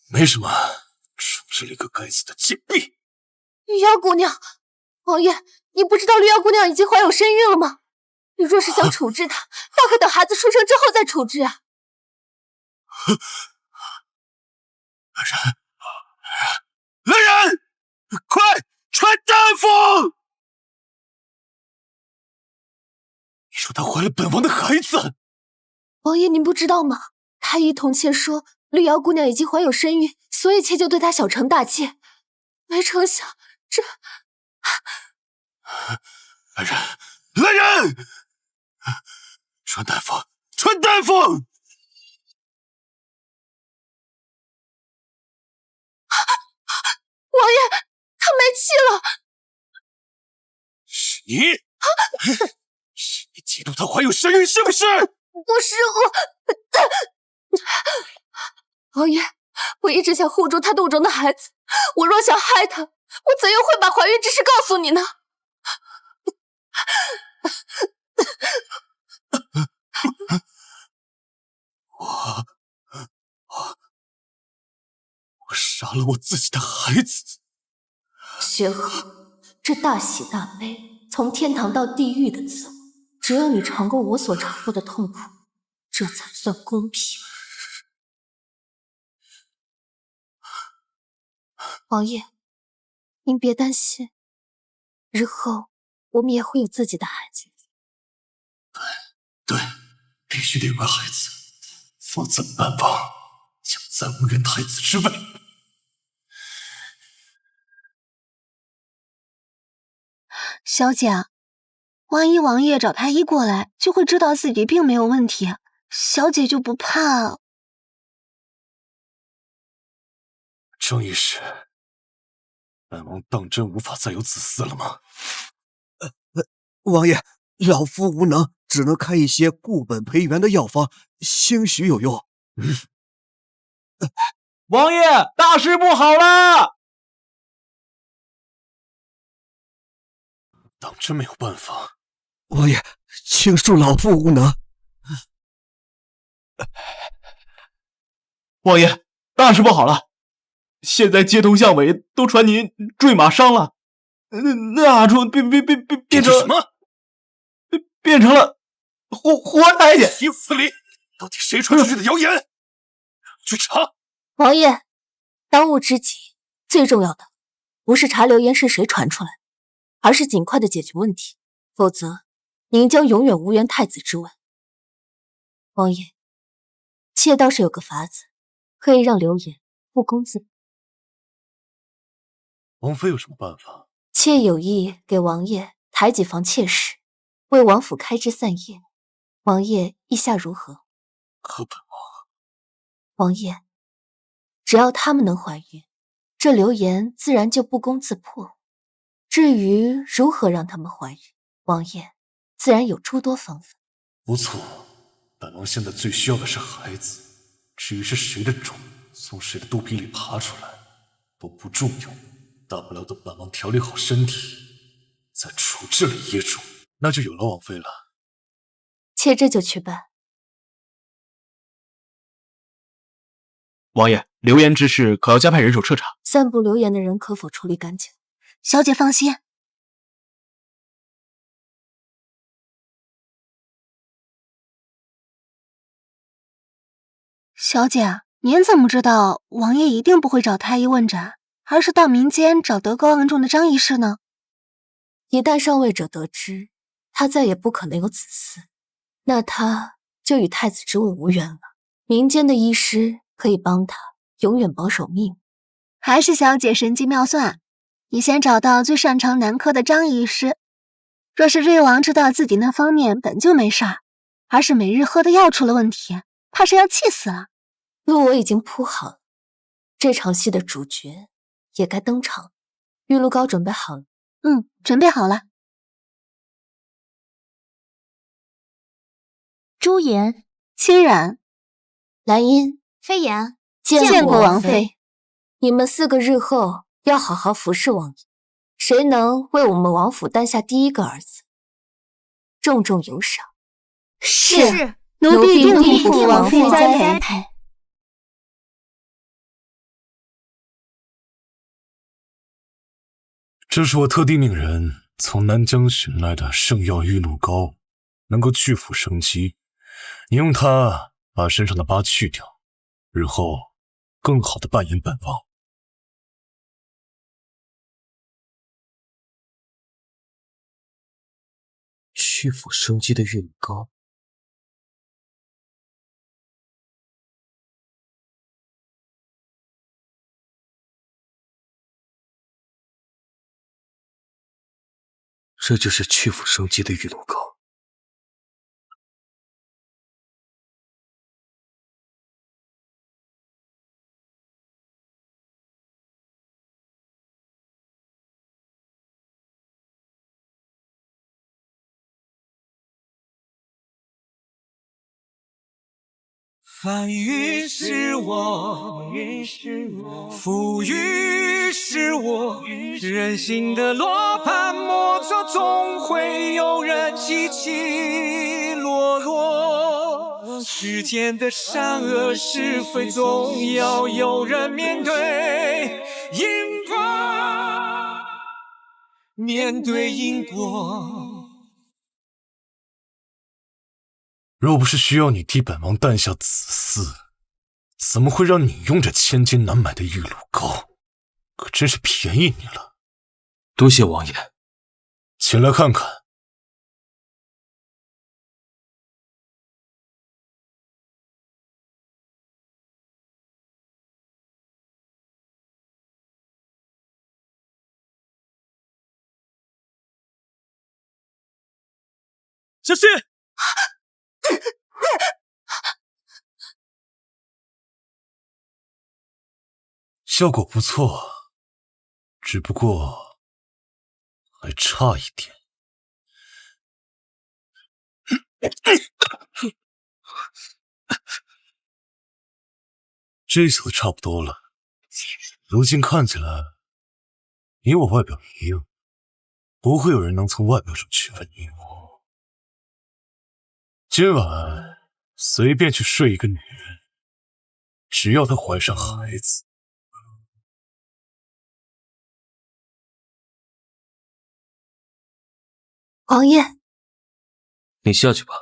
没什么，处置了一个该死的贱婢。绿妖姑娘，王爷，你不知道绿妖姑娘已经怀有身孕了吗？你若是想处置她，大可等孩子出生之后再处置啊。来人，快传大夫！你说她怀了本王的孩子？王爷，您不知道吗？太医同妾说，绿瑶姑娘已经怀有身孕，所以妾就对她小惩大戒。没成想，这……来人！传大夫，传大夫！王爷，她没气了。是你？是你嫉妒她怀有身孕是不是？不是我。王爷，我一直想护住她肚中的孩子，我若想害她，我怎又会把怀孕之事告诉你呢？我杀了我自己的孩子。薛和，这大喜大悲，从天堂到地狱的滋味，只有你尝过我所尝过的痛苦，这才算公平。王爷，您别担心，日后我们也会有自己的孩子。对，必须得有个孩子，否则本王将再无人太子之位。小姐，万一王爷找太医过来，就会知道自己并没有问题，小姐就不怕。郑医师，本王当真无法再有子嗣了吗？王爷，老夫无能，只能开一些固本培元的药方，兴许有用。王爷，大事不好了！当真没有办法。王爷，请恕老夫无能。王爷，大事不好了！现在街头巷尾都传您坠马伤了，那阿春变成什么？变成了活太监。有此理！到底谁传出去的谣言？去查！王爷，当务之急，最重要的不是查流言是谁传出来的，而是尽快的解决问题，否则您将永远无缘太子之位。王爷，妾倒是有个法子，可以让流言不攻自破。王妃有什么办法？妾有意给王爷抬几房妾室，为王府开枝散叶，王爷意下如何？和本王。王爷，只要他们能怀孕，这流言自然就不攻自破。至于如何让他们怀孕，王爷自然有诸多方法。不错，本王现在最需要的是孩子，至于是谁的种，从谁的肚皮里爬出来，都不重要。大不了等本王调理好身体，再处置了野种，那就有了王妃了。妾这就去办。王爷，流言之事可要加派人手彻查。散布流言的人可否处理干净？小姐放心。小姐，您怎么知道王爷一定不会找太医问诊，而是到民间找德高望重的张医师呢？一旦上位者得知他再也不可能有子嗣，那他就与太子之位无缘了。民间的医师可以帮他永远保守命。还是小姐神机妙算，你先找到最擅长男科的张医师。若是瑞王知道自己那方面本就没事儿，而是每日喝的药出了问题，怕是要气死了。路我已经铺好了，这场戏的主角也该登场。玉露膏准备好了？准备好了。朱颜、清然、兰音、飞檐见过王妃。你们4个日后要好好服侍王爷，谁能为我们王府诞下第一个儿子，重重有赏。是，奴婢定替王妃栽培。这是我特地命人从南疆寻来的圣药玉露膏，能够去腐生肌。你用它把身上的疤去掉，日后更好的扮演本王。去腐生肌的玉露膏，这就是去腐生肌的玉露膏。繁育是我，富裕是我，人心的罗盘莫测，总会有人起起落落。世间的善恶是非，总要有人面对因果，面对因果。若不是需要你替本王诞下子嗣，怎么会让你用这千金难买的玉露膏？可真是便宜你了。多谢王爷。请来看看。小心！效果不错，只不过还差一点。这次差不多了。如今看起来，你我外表一样，不会有人能从外表上区分你我。今晚随便去睡一个女人，只要她怀上孩子。王爷，你下去吧。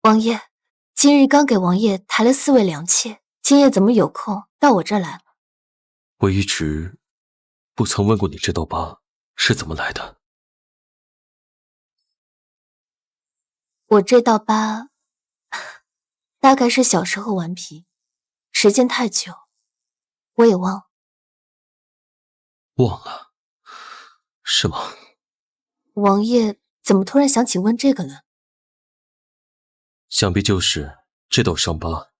王爷，今日刚给王爷抬了4位良妾，今夜怎么有空到我这儿来了？我一直不曾问过你这道疤是怎么来的。我这道疤大概是小时候顽皮，时间太久，我也忘了。忘了？是吗？王爷怎么突然想起问这个了？想必就是这道伤疤，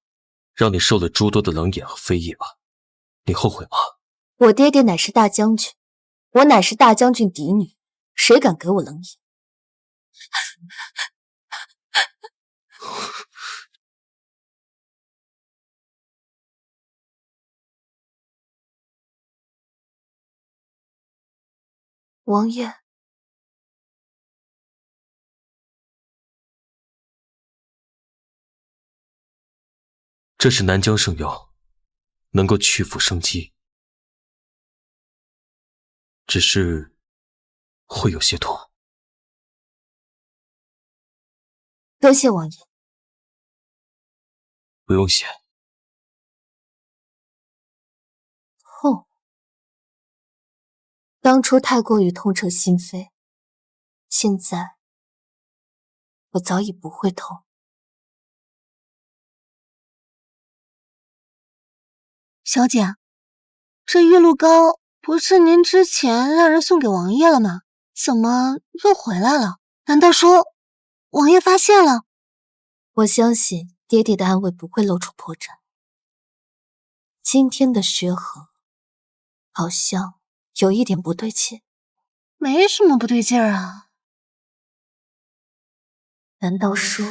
让你受了诸多的冷眼和非议吧？你后悔吗？我爹爹乃是大将军，我乃是大将军嫡女，谁敢给我冷眼？王爷，这是南疆圣药，能够去腐生肌，只是会有些痛。多谢王爷。不用谢。痛，当初太过于痛彻心扉，现在我早已不会痛。小姐，这玉露膏不是您之前让人送给王爷了吗？怎么又回来了？难道说王爷发现了？我相信爹爹的安危不会露出破绽。今天的血河好像有一点不对劲。没什么不对劲儿啊。难道说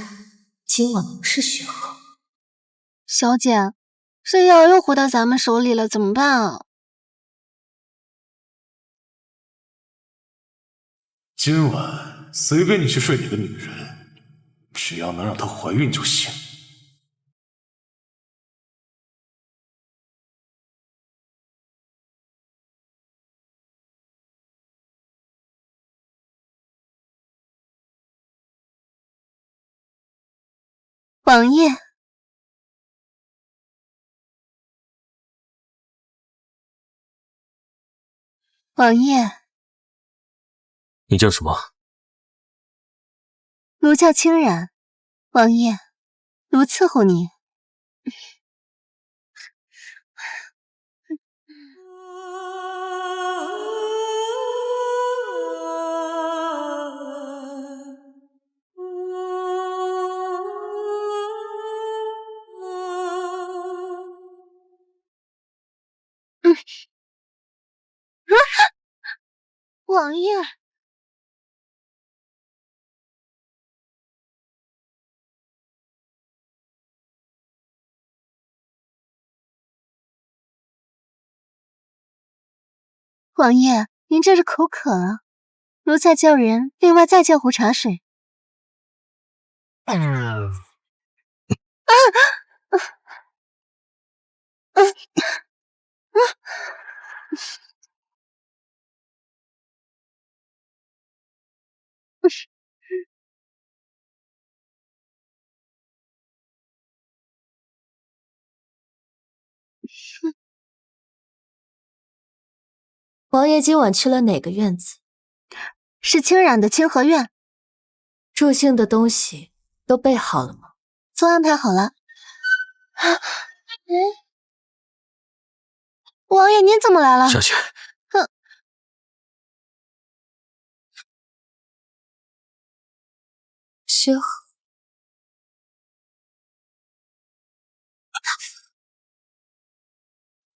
今晚不是血河？小姐，这药又回到咱们手里了，怎么办啊？今晚随便你去睡哪个女人，只要能让她怀孕就行。王爷，王爷，你叫什么？奴叫清然。王爷，奴伺候你。王爷，王爷，您这是口渴了，奴才叫人另外再叫壶茶水。王爷今晚去了哪个院子？是清染的清河院。助兴的东西都备好了吗？都安排好了。王爷，您怎么来了？下去。血河，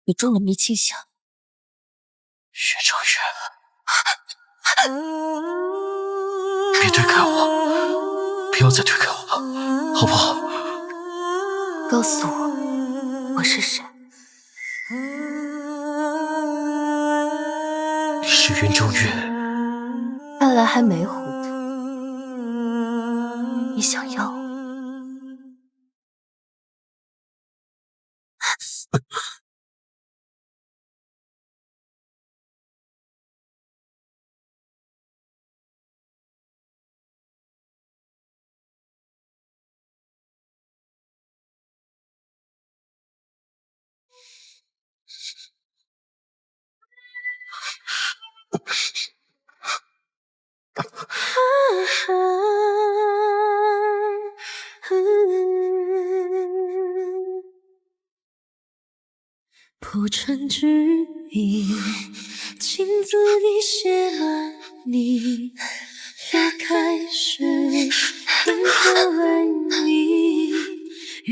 你中了迷情香。岳正月，别推开我，不要再推开我了，好不好？告诉我，我是谁？你是云正月。看来还没糊涂。你想要？铺成纸笔，镜子里写满你，打开时等着爱你，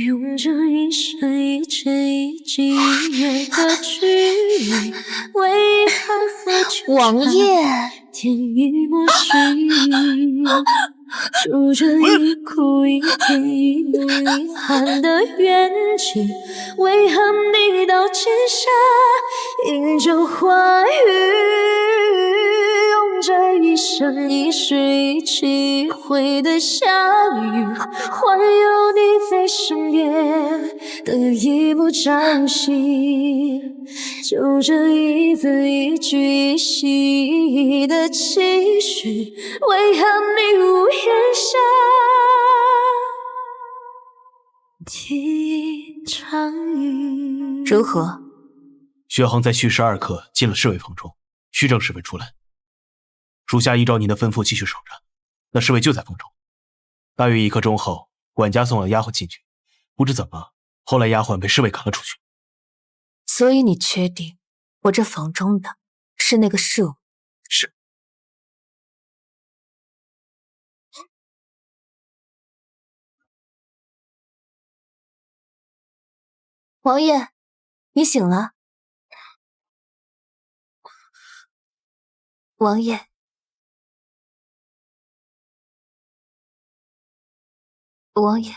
用这一生一切一季一月的距离，为何和纠缠王爷，天意莫失忆，就这一哭一甜一怒一寒的缘起，为何你到今夏饮酒花雨，用这一生一世一期一会的相遇，换有你在身边的一幕朝夕，就这一字一句一息的期许，为何你无言下第一场雨？如何？薛恒在戌时2刻进了侍卫房中，虚正侍卫出来。属下依照您的吩咐继续守着，那侍卫就在房中。大约1刻钟后，管家送了丫鬟进去，不知怎么，后来丫鬟被侍卫赶了出去。所以你确定我这房中的是那个侍卫？是。王爷，你醒了。王爷，王爷，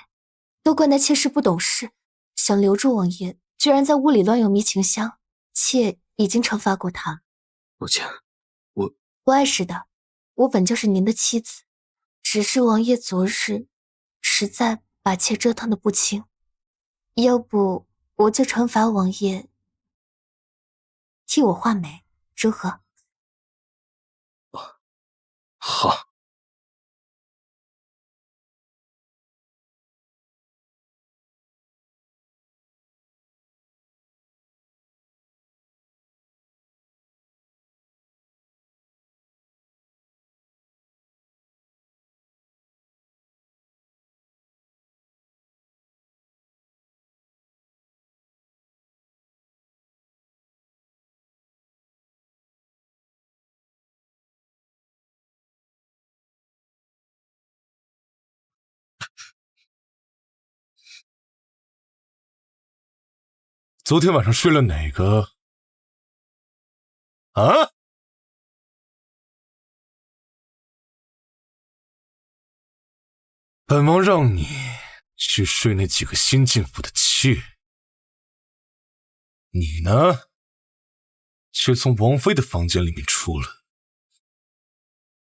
都怪那妾室不懂事，想留住王爷，居然在屋里乱用迷情香，妾已经惩罚过他。抱歉，不碍事的，我本就是您的妻子，只是王爷昨日实在把妾折腾得不轻，要不我就惩罚王爷替我画眉，如何？好。昨天晚上睡了哪个？啊？本王让你去睡那几个新进府的妾，你呢，却从王妃的房间里面出来，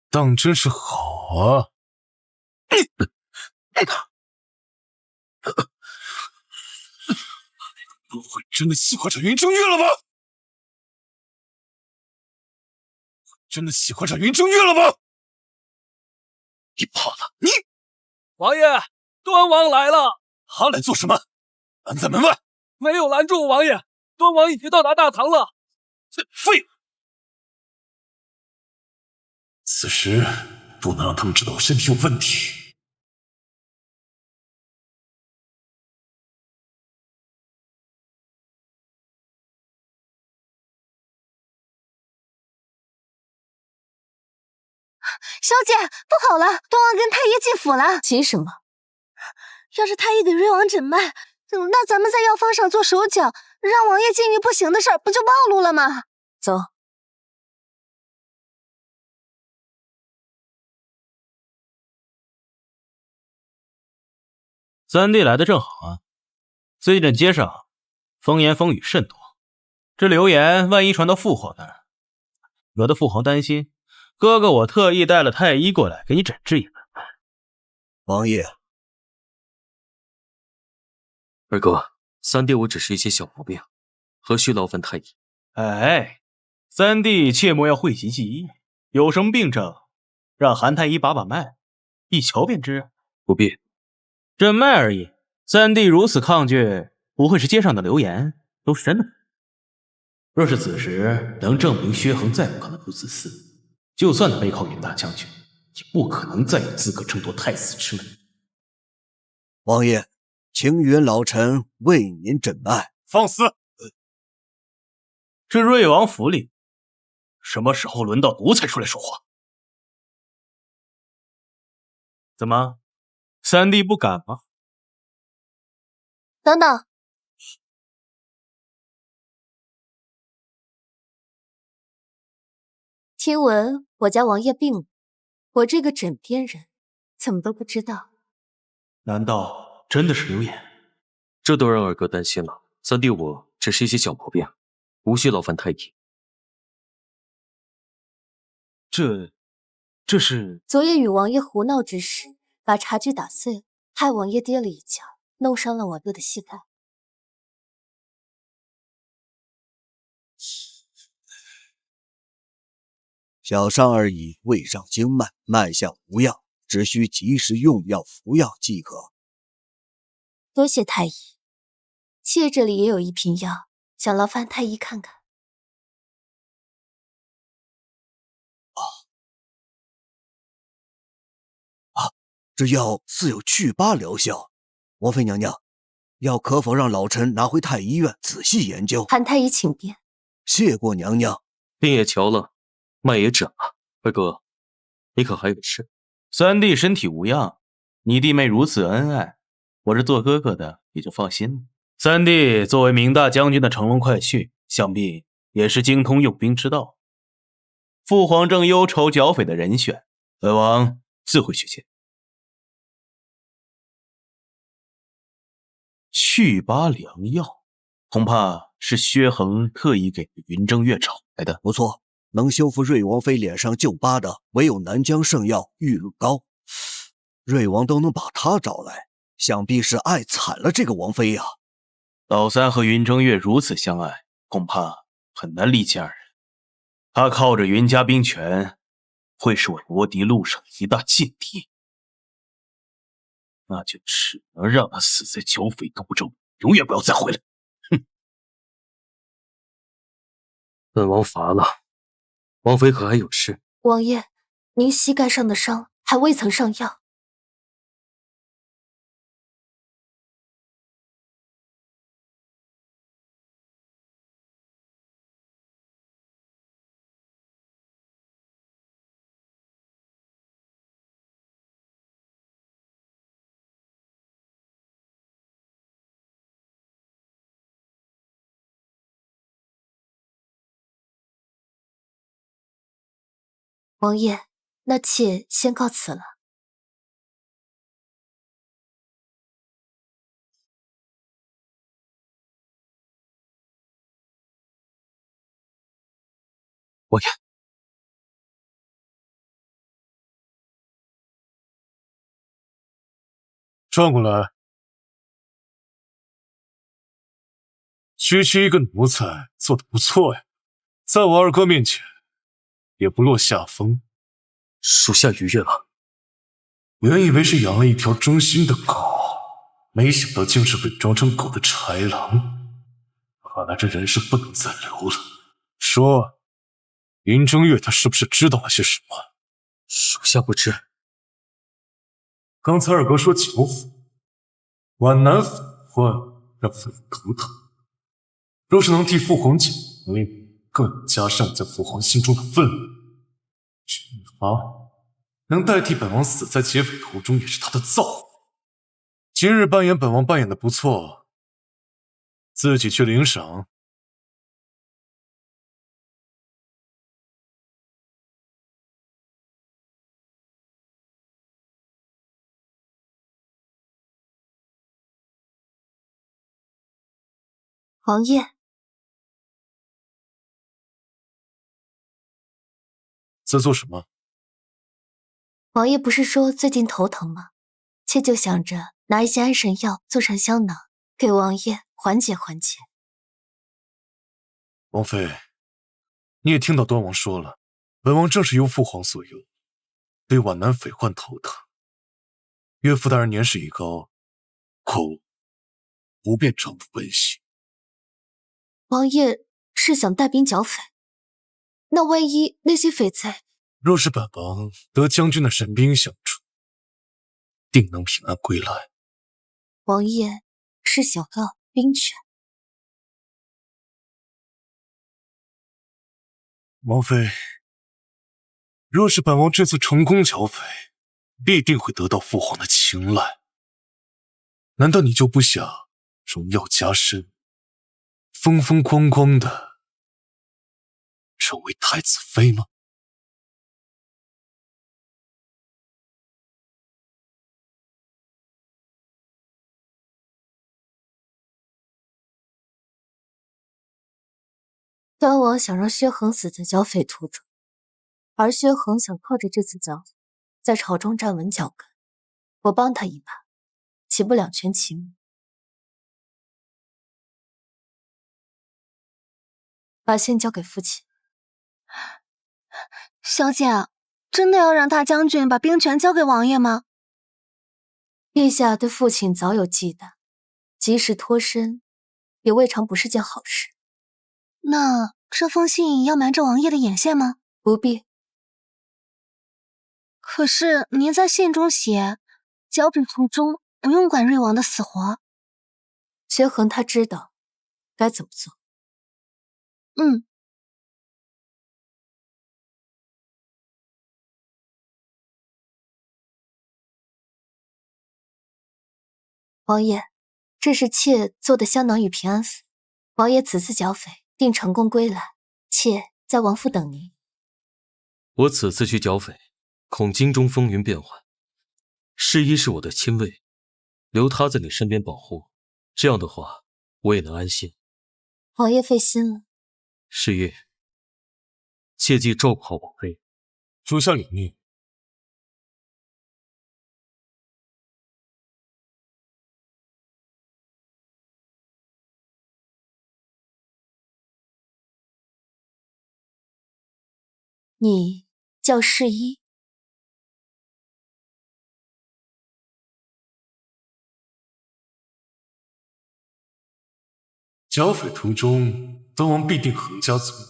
当真是好啊！不会真的喜欢上云正月了吧？真的喜欢上云正月了吧？你怕了？你王爷，端王来了。他来做什么？拦在门外。没有拦住王爷，端王已经到达大堂了。废物！此时不能让他们知道我身体有问题。小姐，不好了，端王跟太医进府了。急什么？要是太医给瑞王诊脉，那咱们在药方上做手脚，让王爷进狱不行的事儿，不就暴露了吗？走。三弟来的正好啊，最近这街上风言风语甚多，这流言万一传到父皇那儿，惹得父皇担心。哥哥我特意带了太医过来给你诊治一番。王爷，二哥，三弟我只是一些小毛病，何须劳烦太医？哎，三弟切莫要讳疾忌医，有什么病症，让韩太医把脉，一瞧便知。不必，诊脉而已。三弟如此抗拒，不会是街上的流言都是真的？若是此时能证明薛恒再不可能如此肆，就算他背靠云大将军，也不可能再有资格争夺太子之位。王爷，请允老臣为您诊脉。放肆！这瑞王府里，什么时候轮到奴才出来说话？怎么，三弟不敢吗？等等，听闻我家王爷病了，我这个枕边人怎么都不知道？难道真的是流言？这都让二哥担心了。三弟我只是一些小毛病，无需劳烦太医。这是昨夜与王爷胡闹之时，把茶具打碎了，害王爷跌了一跤，弄伤了我哥的膝盖。小伤而已，未上经脉，脉象无恙，只需及时用药服药即可。多谢太医，妾这里也有一瓶药，想劳烦太医看看。这药似有去疤疗效。王妃娘娘，药可否让老臣拿回太医院仔细研究？韩太医请便。谢过娘娘。病也瞧了，脉也诊了，二哥，你可还有事？三弟身体无恙，你弟妹如此恩爱，我这做哥哥的也就放心了。三弟作为明大将军的乘龙快婿，想必也是精通用兵之道。父皇正忧愁剿匪的人选，本王自会去见。去疤良药，恐怕是薛恒特意给云正月找来的。不错，能修复瑞王妃脸上旧疤的，唯有南疆圣药玉露膏。瑞王都能把他找来，想必是爱惨了这个王妃呀。老三和云正月如此相爱，恐怕很难力荐二人。他靠着云家兵权，会是我罗迪路上的一大劲敌。那就只能让他死在剿匪沟中，永远不要再回来。哼！本王乏了，王妃可还有事？王爷，您膝盖上的伤还未曾上药。王爷，那妾先告辞了。王爷，转过来。区区一个奴才做得不错呀，在我二哥面前也不落下风。属下逾越了。原以为是养了一条忠心的狗，没想到竟是伪装成狗的豺狼。看来这人是不能再留了。说，云正月他是不是知道了些什么？属下不知。刚才二哥说剿匪，皖南府患让父皇头疼。若是能替父皇解围，更加上在父皇心中的分量。军阀能代替本王死在劫匪途中，也是他的造化。今日扮演本王扮演的不错，自己去领赏。王爷，在做什么？王爷不是说最近头疼吗？妾就想着拿一些安神药做成香囊，给王爷缓解缓解。王妃，你也听到端王说了，本王正是由父皇所诱，对皖南匪患头疼。岳父大人年事已高，恐不便常驻本省。王爷是想带兵剿匪？那万一那些匪贼……若是本王得将军的神兵相助，定能平安归来。王爷是想要兵权？王妃，若是本王这次成功剿匪，必定会得到父皇的青睐。难道你就不想荣耀加身，风风光光的成为太子妃吗？端王想让薛恒死在剿匪途中，而薛恒想靠着这次剿匪在朝中站稳脚跟，我帮他一把，岂不两全其美？把线交给父亲。小姐，真的要让大将军把兵权交给王爷吗？陛下对父亲早有忌惮，及时脱身，也未尝不是件好事。那这封信要瞒着王爷的眼线吗？不必。可是您在信中写，剿匪途中不用管瑞王的死活。薛恒他知道该怎么做。王爷，这是妾做的香囊与平安符。王爷此次剿匪定成功归来，妾在王府等您。我此次去剿匪，恐京中风云变幻。世一是我的亲卫，留他在你身边保护，这样的话，我也能安心。王爷费心了。世一，切记照顾好王妃。属下领命。你叫世一？剿匪途中，端王必定横加阻挠。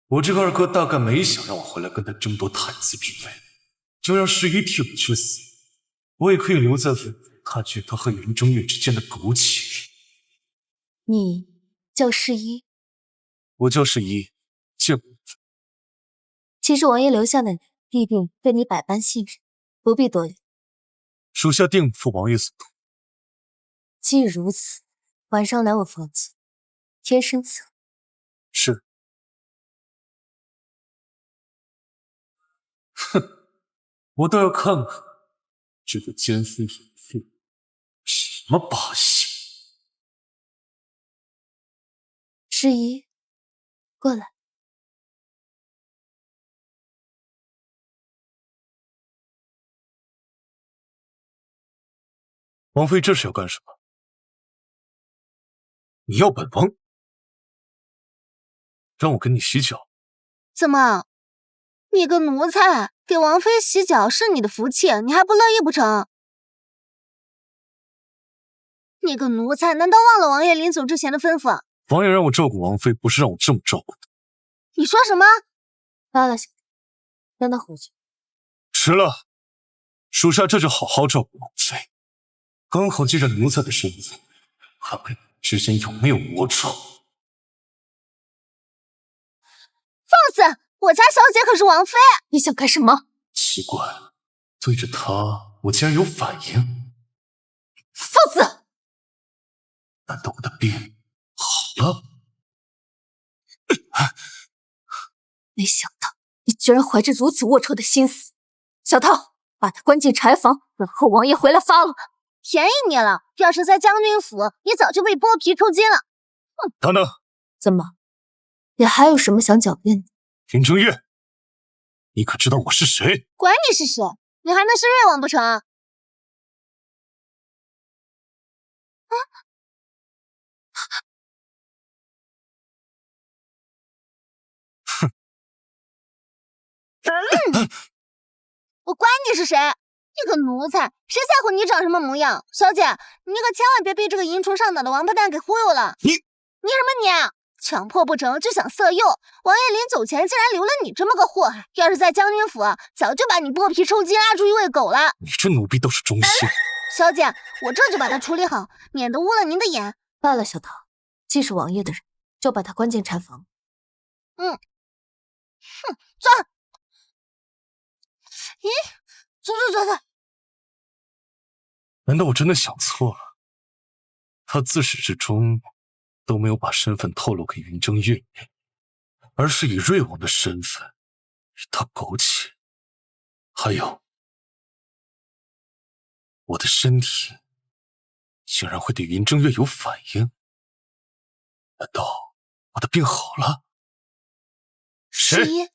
我这个二哥大概没想让我回来跟他争夺太子之位，就让世一替我去死，我也可以留在府看去他和云正月之间的苟且。你叫世一？我叫世一，见过。其实王爷留下的人必定对你百般信任，不必多虑。属下定负王爷所托。既如此，晚上来我房间，贴身伺候。是。哼，我倒要看看这个奸夫淫妇什么把戏。世一，过来。王妃这是要干什么？你要本王让我跟你洗脚？怎么，你个奴才，给王妃洗脚是你的福气，你还不乐意不成？你个奴才，难道忘了王爷临走之前的吩咐？王爷让我照顾王妃，不是让我这么照顾的。你说什么？拉了，让他回去。迟了，属下这就好好照顾王妃。刚好借着奴才的身份，看看之间有没有龌龊。放肆！我家小姐可是王妃。你想干什么？奇怪，对着她我竟然有反应。放肆！难道我的病好了？没想到你居然怀着如此龌龊的心思。小涛，把他关进柴房，等候王爷回来发落。便宜你了！要是在将军府，你早就被剥皮抽筋了。哼！等等，怎么，你还有什么想狡辩的？林正月，你可知道我是谁？管你是谁，你还能是瑞王不成？我管你是谁，你个奴才，谁在乎你长什么模样？小姐，你可千万别被这个淫虫上脑的王八蛋给忽悠了。你什么你？强迫不成就想色诱，王爷临走前竟然留了你这么个祸害。要是在将军府，早就把你剥皮抽筋拉出去喂狗了。你这奴婢倒是忠心。小姐，我这就把他处理好，免得污了您的眼。罢了，小桃，既是王爷的人，就把他关进柴房。哼，走。咦，走。难道我真的想错了？他自始至终都没有把身份透露给云蒸月，而是以瑞王的身份与他苟且。还有，我的身体竟然会对云蒸月有反应？难道我的病好了？谁？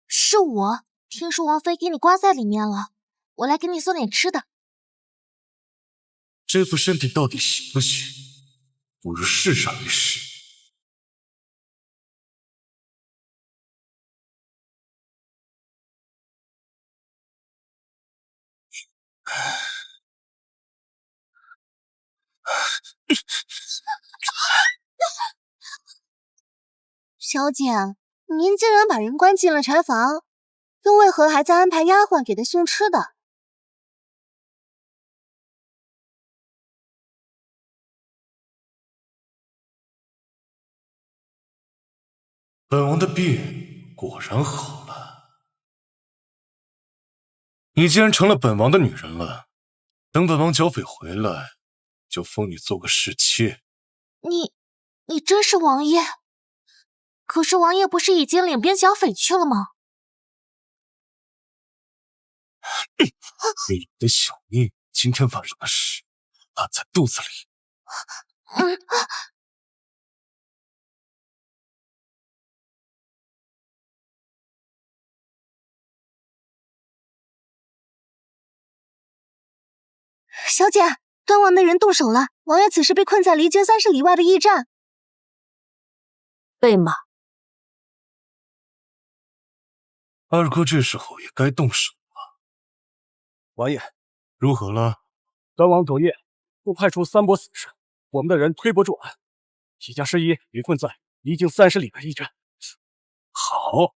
是我。听说王妃给你关在里面了，我来给你送点吃的。这副身体到底行不行？不如试上一试。小姐，您竟然把人关进了柴房，又为何还在安排丫鬟给他送吃的？本王的病果然好了。你既然成了本王的女人了，等本王剿匪回来，就封你做个侍妾。你真是王爷？可是王爷不是已经领兵剿匪去了吗？你的小命今天晚上的事，烂在肚子里。小姐，端王的人动手了，王爷此时被困在离京30里外的驿站。被骂。二哥这时候也该动手了。王爷，如何了？端王昨夜又派出3波死士，我们的人推波助澜，已将师姨围困在离京30里外驿站。好，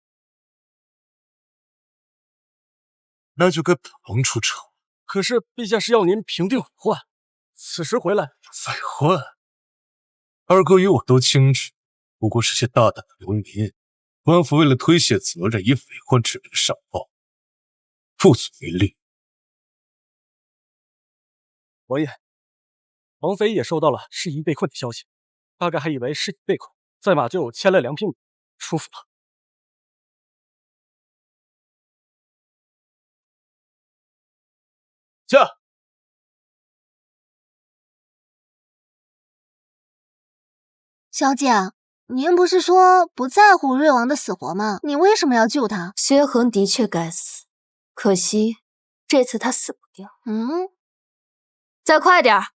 那就该本王出手。可是陛下是要您平定匪患，此时回来。匪患？二哥与我都清楚，不过是些大胆的流民。官府为了推卸责任，以匪患之名上报，不足为虑。王爷，王妃也收到了师姨被困的消息，大概还以为是你被困，在马厩牵来良聘出府了。驾！小姐，您不是说不在乎瑞王的死活吗？你为什么要救他？薛恒的确该死，可惜这次他死不掉。再快点儿！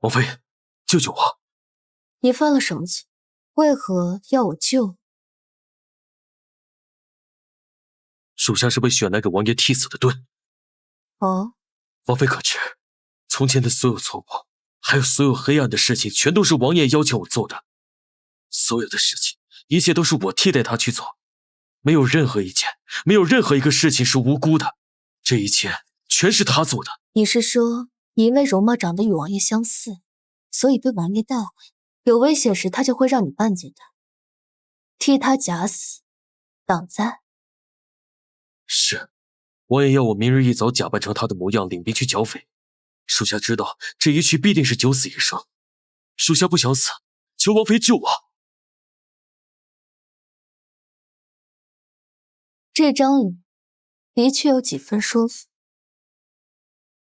王妃，救救我！你犯了什么罪？为何要我救？属下是被选来给王爷替死的盾。哦，王妃可知，从前的所有错误，还有所有黑暗的事情，全都是王爷要求我做的。所有的事情，一切都是我替代他去做，没有任何一件，没有任何一个事情是无辜的。这一切全是他做的。你是说，因为容貌长得与王爷相似，所以被王爷带回，有危险时他就会让你伴随他，替他假死，挡灾？是，王爷要我明日一早假扮成他的模样，领兵去剿匪。属下知道这一去必定是九死一生，属下不想死，求王妃救我。这张脸的确有几分说服，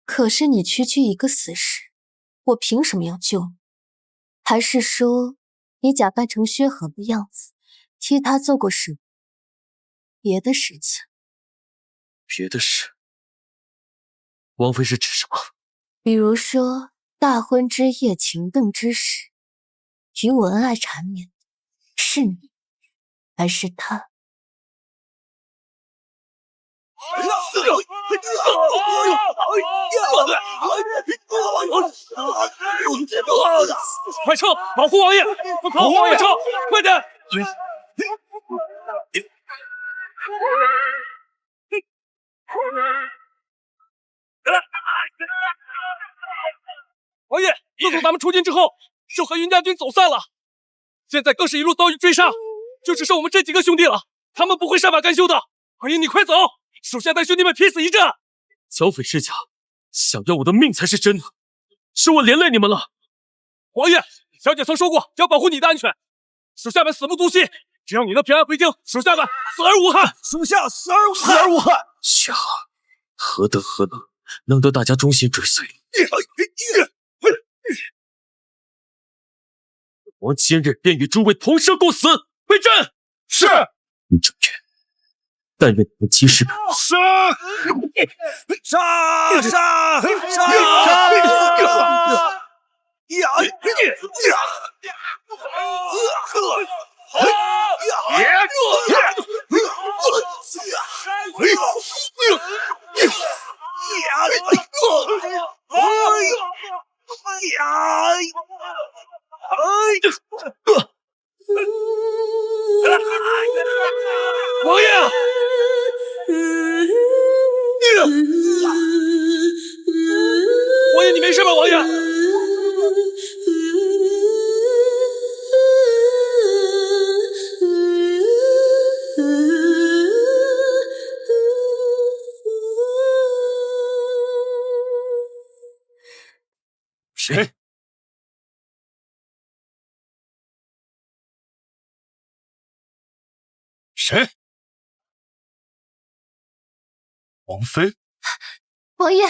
可是你区区一个死士，我凭什么要救你？还是说你假扮成薛恒的样子，替他做过什么别的事情？别的事？王妃是指什么？比如说大婚之夜情动之时，与我恩爱缠绵的是你，还是他？快撤，保护王爷！保护王爷，撤！快点！王爷，自从咱们出京之后，就和云家军走散了，现在更是一路遭遇追杀，就只剩我们这几个兄弟了。他们不会善罢甘休的。王爷，你快走，属下带兄弟们拼死一战。剿匪是假，想要我的命才是真的，是我连累你们了。王爷，小姐曾说过要保护你的安全，属下们死不足惜。只要你能平安回京，属下们死而无憾。属下死而无憾。夏，何德何能，能得大家忠心追随？我今日便与诸位同生共死，归阵。是。云正月，但愿你们及时。杀！王爷！王爷，你没事吧？王爷！谁？谁？王妃？王爷，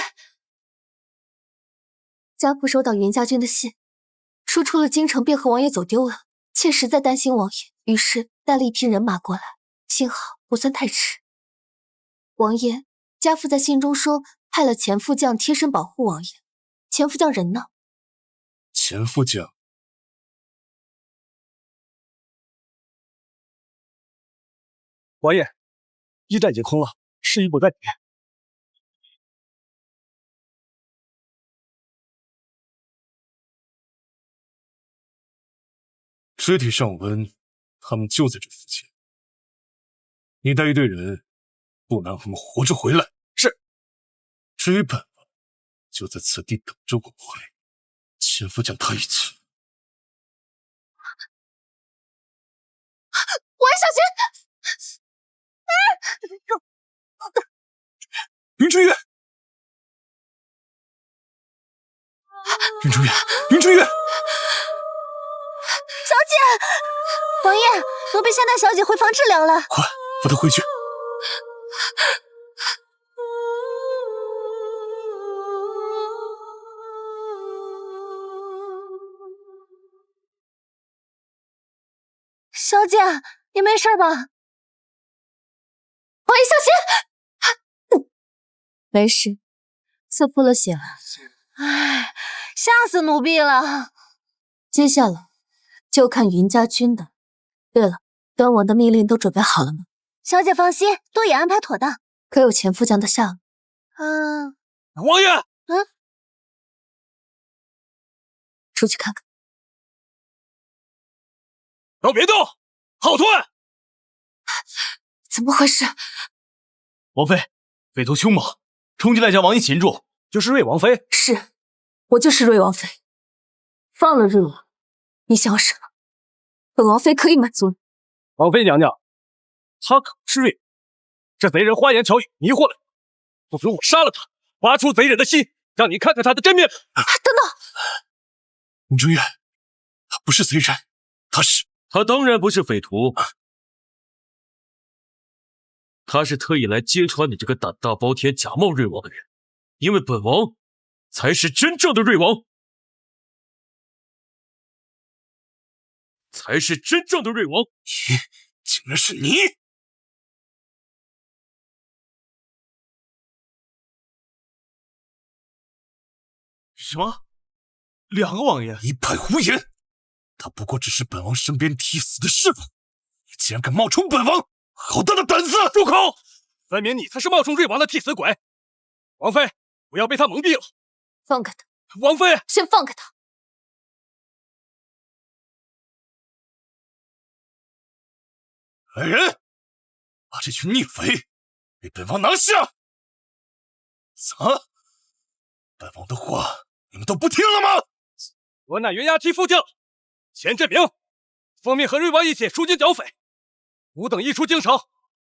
家父收到袁家军的信，说出了京城便和王爷走丢了，妾实在担心王爷，于是带了一批人马过来，幸好不算太迟。王爷，家父在信中说派了前副将贴身保护王爷，前副将人呢？前副将？王爷，驿站已经空了，事宜不在里面。尸体尚温，他们就在这附近。你带一队人，不能让他们活着回来。是。至于本王，就在此地等着我回。前副将他一起。王爷小心！云春月，云春月，云春月！小姐，王爷，奴婢先带小姐回房治疗了。快，扶她回去。小姐，你没事吧？王爷小心！没事，刺破了血了。唉，吓死奴婢了。接下来就看云家军的。对了，端王的命令都准备好了吗？小姐放心，都已安排妥当。可有前副将的下落？王爷，出去看看。都别动，后退！怎么回事？王妃，匪徒凶猛，冲进来将王爷擒住。就是瑞王妃？是，我就是瑞王妃。放了瑞王，你想要什么？本王妃可以满足你。王妃娘娘，他可不是瑞，这贼人花言巧语迷惑了你，不如我杀了他，挖出贼人的心，让你看看他的真面目。等等，云春月，他不是贼人，他当然不是匪徒，他是特意来揭穿你这个胆大包天、假冒瑞王的人，因为本王才是真正的瑞王，才是真正的瑞王。竟然是你！什么？两个王爷？一派胡言！他不过只是本王身边替死的侍奉，你竟然敢冒充本王，好大的胆子！住口！分明你才是冒充瑞王的替死鬼！王妃，不要被他蒙蔽了。放开他！王妃，先放开他！来人，把这群逆匪给本王拿下！怎么？本王的话你们都不听了吗？我乃元牙梯副将钱振明，奉命和瑞王一起出京剿匪。吾等一出京城，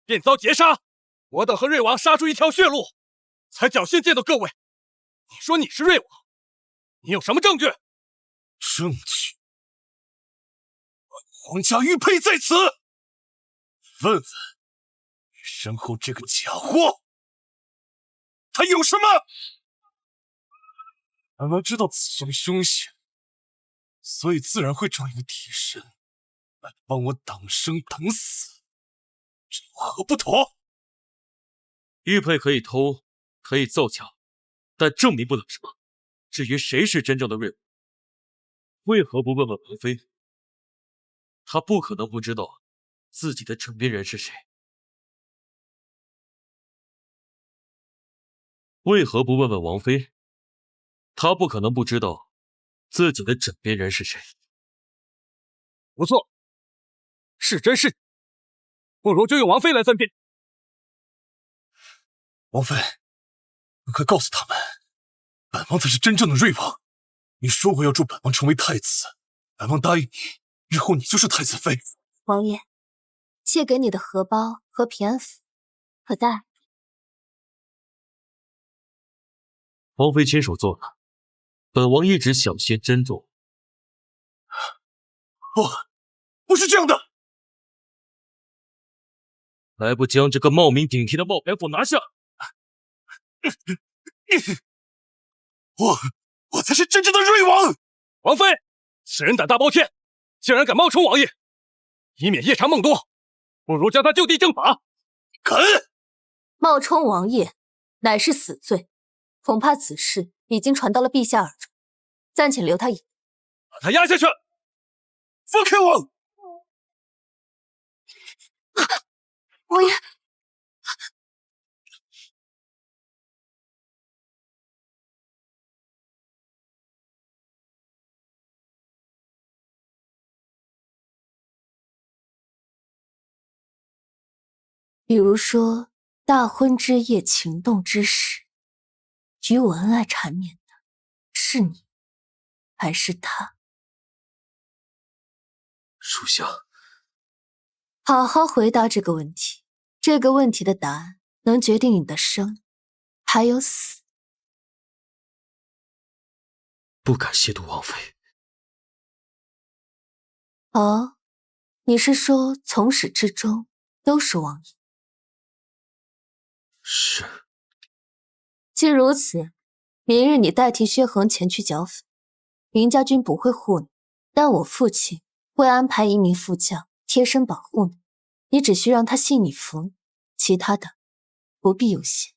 便遭劫杀。我等和瑞王杀出一条血路，才侥幸见到各位。你说你是瑞王，你有什么证据？证据？皇家玉佩在此，问问你身后这个家伙，他有什么？本王知道此行凶险，所以自然会找一个替身来帮我挡生挡死，这有何不妥？玉佩可以偷，可以造假，但证明不了什么。至于谁是真正的瑞王，为何不问问王妃？她不可能不知道自己的枕边人是谁。为何不问问王妃？她不可能不知道自己的枕边人是谁。不错，是真是假，不如就用王妃来分辨。王妃，你快告诉他们，本王才是真正的瑞王。你说过要助本王成为太子，本王答应你，日后你就是太子妃。王爷，借给你的荷包和平安符，可在？王妃亲手做的，本王一直小心珍重。不是这样的！还不将这个冒名顶替的冒牌货拿下！我才是真正的瑞王！王妃，此人胆大包天，竟然敢冒充王爷，以免夜长梦多，不如将他就地正法。敢！冒充王爷乃是死罪，恐怕此事已经传到了陛下耳中，暂请留他一。把他压下去！放开我！王爷，比如说大婚之夜情动之时，与我恩爱缠绵的是你，还是他？属下好好回答这个问题，这个问题的答案能决定你的生还有死。不敢亵渎王妃。哦，你是说从始至终都是王爷？是。既如此，明日你代替薛恒前去剿匪，林家军不会护你，但我父亲会安排一名副将贴身保护你，你只需让他信你服你，其他的不必有心。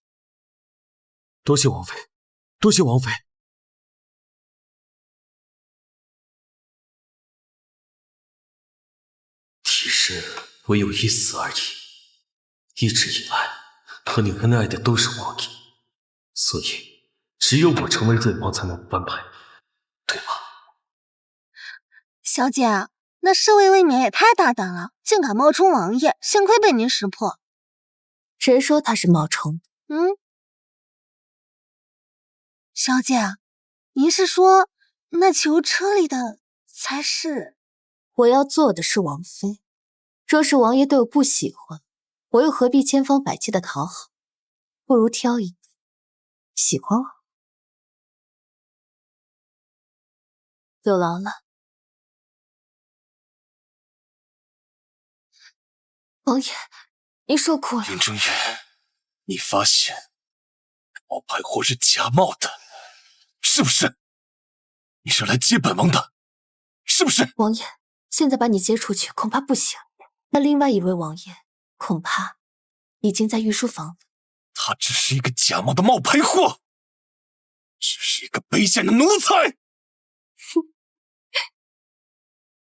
多谢王妃，多谢王妃。替身唯有一死而已。一直以来和你恩爱的都是王爷，所以只有我成为瑞王才能翻牌，对吧？小姐，那侍卫未免也太大胆了，竟敢冒充王爷，幸亏被您识破。谁说他是冒充的？小姐，您是说那囚车里的才是？我要做的是王妃，若是王爷对我不喜欢，我又何必千方百计的讨好？不如挑一个喜欢我。坐牢了。王爷，您受苦了。林正远，你发现冒牌货是假冒的，是不是？你是来接本王的，是不是？王爷，现在把你接出去恐怕不行，那另外一位王爷恐怕已经在御书房了。他只是一个假冒的冒牌货，只是一个卑贱的奴才。哼，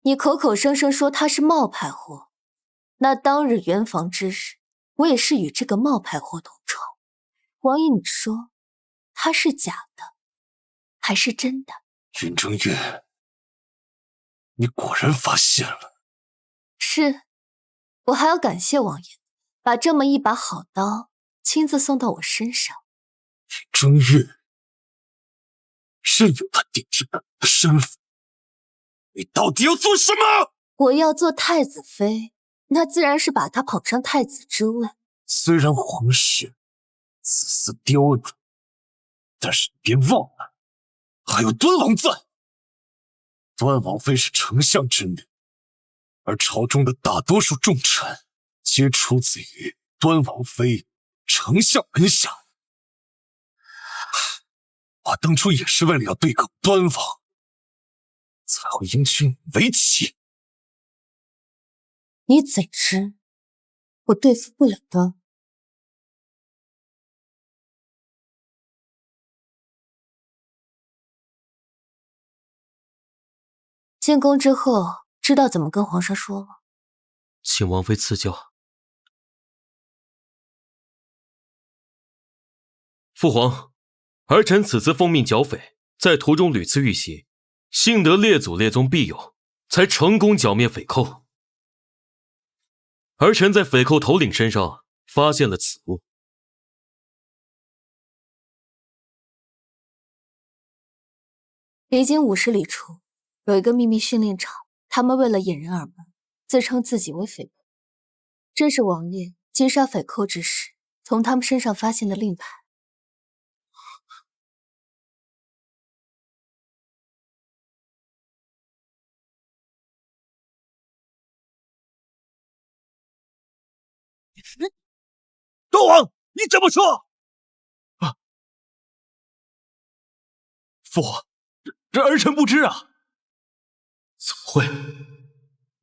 你口口声声说他是冒牌货，那当日圆房之日，我也是与这个冒牌货同仇。王爷，你说他是假的，还是真的？云正月，你果然发现了。是，我还要感谢王爷，把这么一把好刀亲自送到我身上。云正月，任由他定制本的身份，你到底要做什么？我要做太子妃，那自然是把他捧上太子之位。虽然皇室子嗣刁难，但是你别忘了，还有端王在。端王妃是丞相之女，而朝中的大多数重臣皆出自于端王妃、丞相门下。我当初也是为了要对抗端王，才会迎娶你为妻。你怎知我对付不了端？进宫之后，知道怎么跟皇上说吗？请王妃赐教。父皇，儿臣此次奉命剿匪，在途中屡次遇袭，幸得列祖列宗庇佑，才成功剿灭匪寇。儿臣在匪寇头领身上发现了此物。离京50里处有一个秘密训练场，他们为了掩人耳目，自称自己为匪寇。这是王爷击杀匪寇之时从他们身上发现的令牌。端王，你怎么说？父皇，这儿臣不知啊。怎么会？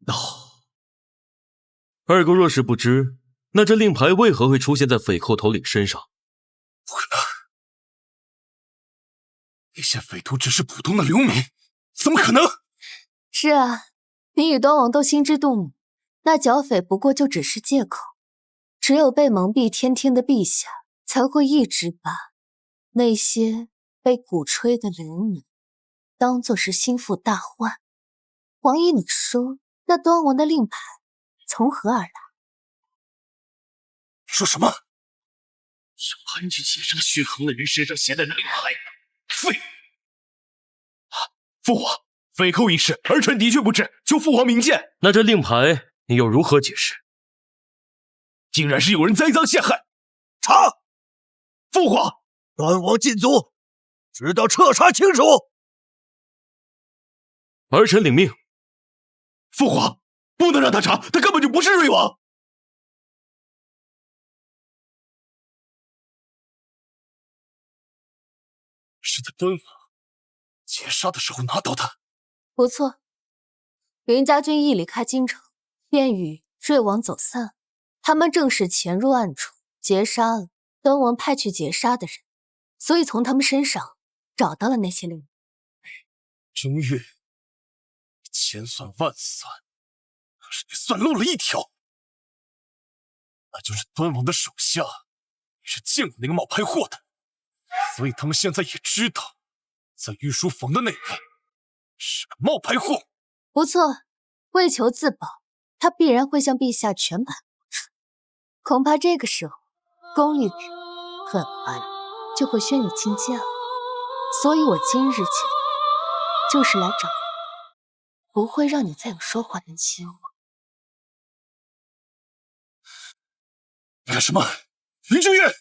那好，二哥若是不知，那这令牌为何会出现在匪寇头领身上？不可能，那些匪徒只是普通的流民，怎么可能？是啊，你与端王都心知肚明，那剿匪不过就只是借口。只有被蒙蔽天听的陛下，才会一直把那些被鼓吹的流民当作是心腹大患。王爷，你说那端王的令牌从何而来？说什么？是潘君先生血横的人身上写的令牌？废！父皇，匪寇一事，儿臣的确不知，求父皇明鉴。那这令牌你又如何解释？竟然是有人栽赃陷害！查！父皇，端王禁足，直到彻查清楚。儿臣领命。父皇，不能让他查，他根本就不是瑞王。是在端王劫杀的时候拿到的。不错，云家军一离开京城，便与瑞王走散。他们正是潜入暗处，劫杀了端王派去劫杀的人，所以从他们身上找到了那些令牌。正月，千算万算，可是你算漏了一条，那就是端王的手下你是见过那个冒牌货的，所以他们现在也知道，在御书房的那位是个冒牌货。不错，为求自保，他必然会向陛下全盘托出。恐怕这个时候，宫里的人很快就会宣你进谏了。所以我今日起就是来找你，不会让你再有说话的机会。你干什么？云正月！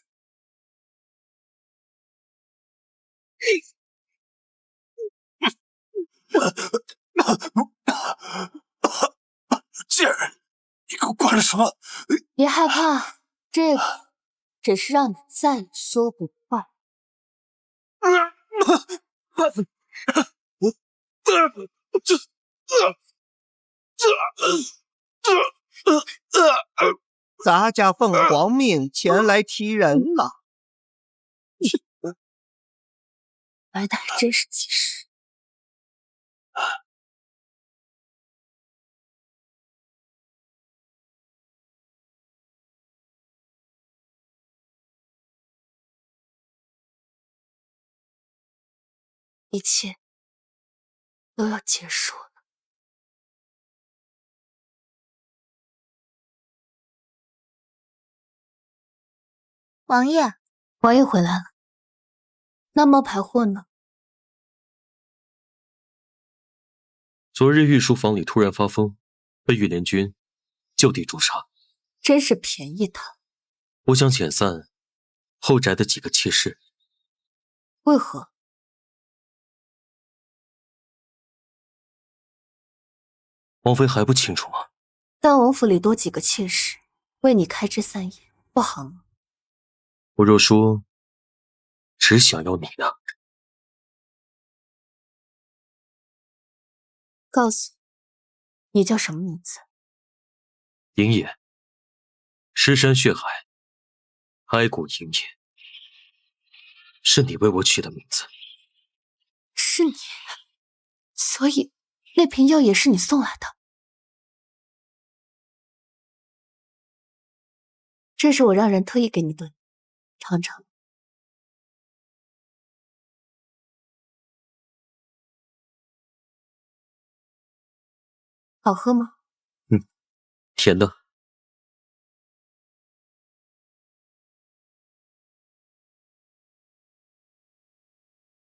贱人，你给我灌了什么？别害怕，这个只是让你再也说不快。咱家奉皇命前来提人了。来的还真是及时。一切都要结束了。王爷，王爷回来了，那猫牌货呢？昨日御书房里突然发疯，被御联军就地诛杀。真是便宜他。我想遣散后宅的几个妾室。为何？王妃还不清楚吗？但王府里多几个妾室，为你开枝散叶，不好吗？我若说只想要你呢？告诉你叫什么名字？鹰眼，尸山血海，哀骨鹰眼，是你为我取的名字。是你，所以那瓶药也是你送来的。这是我让人特意给你炖，尝尝。好喝吗？甜的。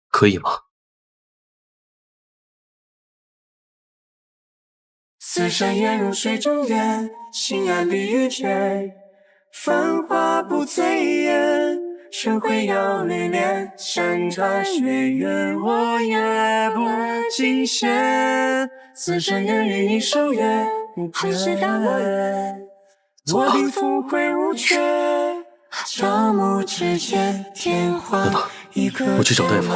可以吗？似山烟入水中月，心安碧玉垂。繁华不醉眼，生辉耀历练。山川雪月，我也不惊险。此生愿与你守约，还是大我的富贵无缺。朝暮之间，天花一颗我去找大夫。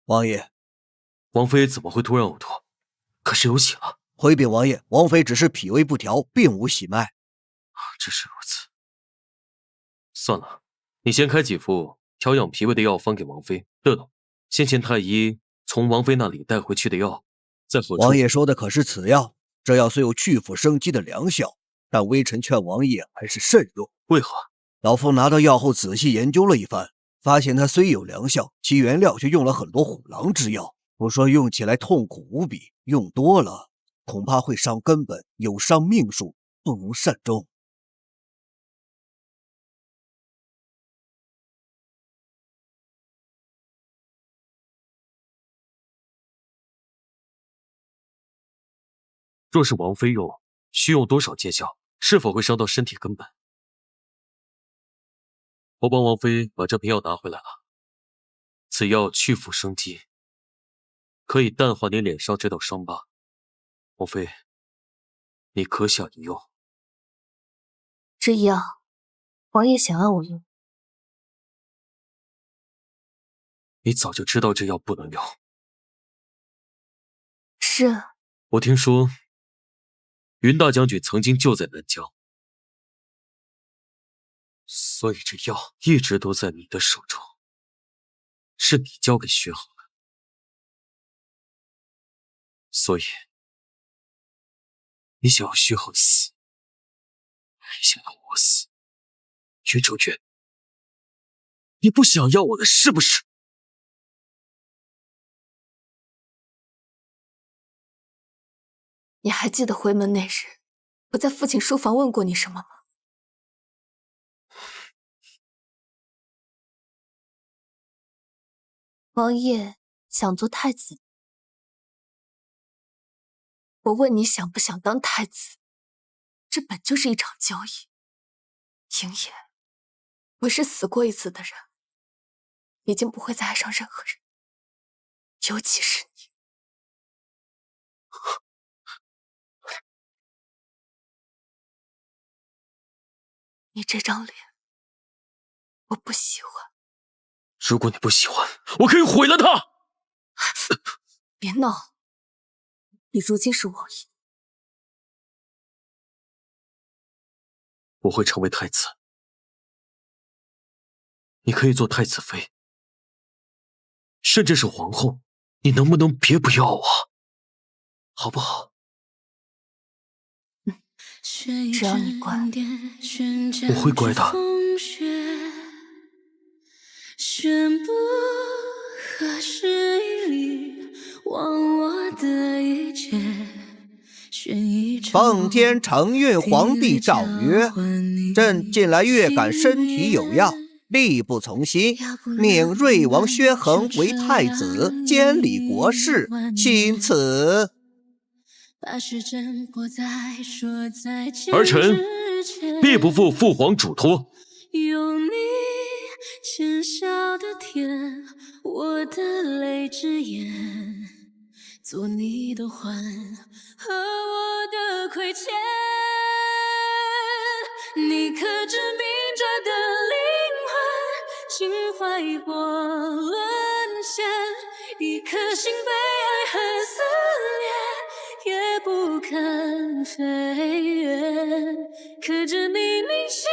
王爷，王妃怎么会突然呕吐？可是有血了。回禀王爷，王妃只是脾胃不调，并无喜脉。只是如此。算了，你先开几副调养脾胃的药方给王妃。对了，先前太医从王妃那里带回去的药，在何处？王爷说的可是此药？这药虽有去腐生肌的良效，但微臣劝王爷还是慎用。为何？老夫拿到药后仔细研究了一番，发现它虽有良效，其原料却用了很多虎狼之药。不说用起来痛苦无比，用多了恐怕会伤根本，有伤命数，不容善终。若是王妃用，需用多少见效？是否会伤到身体根本？我帮王妃把这瓶药拿回来了。此药去腐生肌，可以淡化你脸上这道伤疤。王妃，你可下一用？这药，王爷想要我用。你早就知道这药不能用。是啊。我听说云大将军曾经就在南疆，所以这药一直都在你的手中，是你交给薛恒的。所以你想要薛恒死，还想要我死？云成月，你不想要我的是不是？你还记得回门那日，我在父亲书房问过你什么吗？王爷想做太子，我问你想不想当太子？这本就是一场交易。鹰眼，我是死过一次的人，已经不会再爱上任何人，尤其是你。你这张脸，我不喜欢。如果你不喜欢，我可以毁了它。别闹，你如今是王爷，我会成为太子，你可以做太子妃，甚至是皇后。你能不能别不要我，好不好？只要你乖。我会乖的。宣布何时一里忘我的一切。奉天承运皇帝诏曰：朕近来越感身体有恙，力不从心，命瑞王薛恒为太子，监理国事。钦此。儿臣必不负父皇嘱托。有你浅笑的天，我的泪之眼，做你的欢和我的亏欠。你可知明着的灵魂，情怀过沦陷，一颗心被爱恨撕裂，也不肯飞远。可知你铭心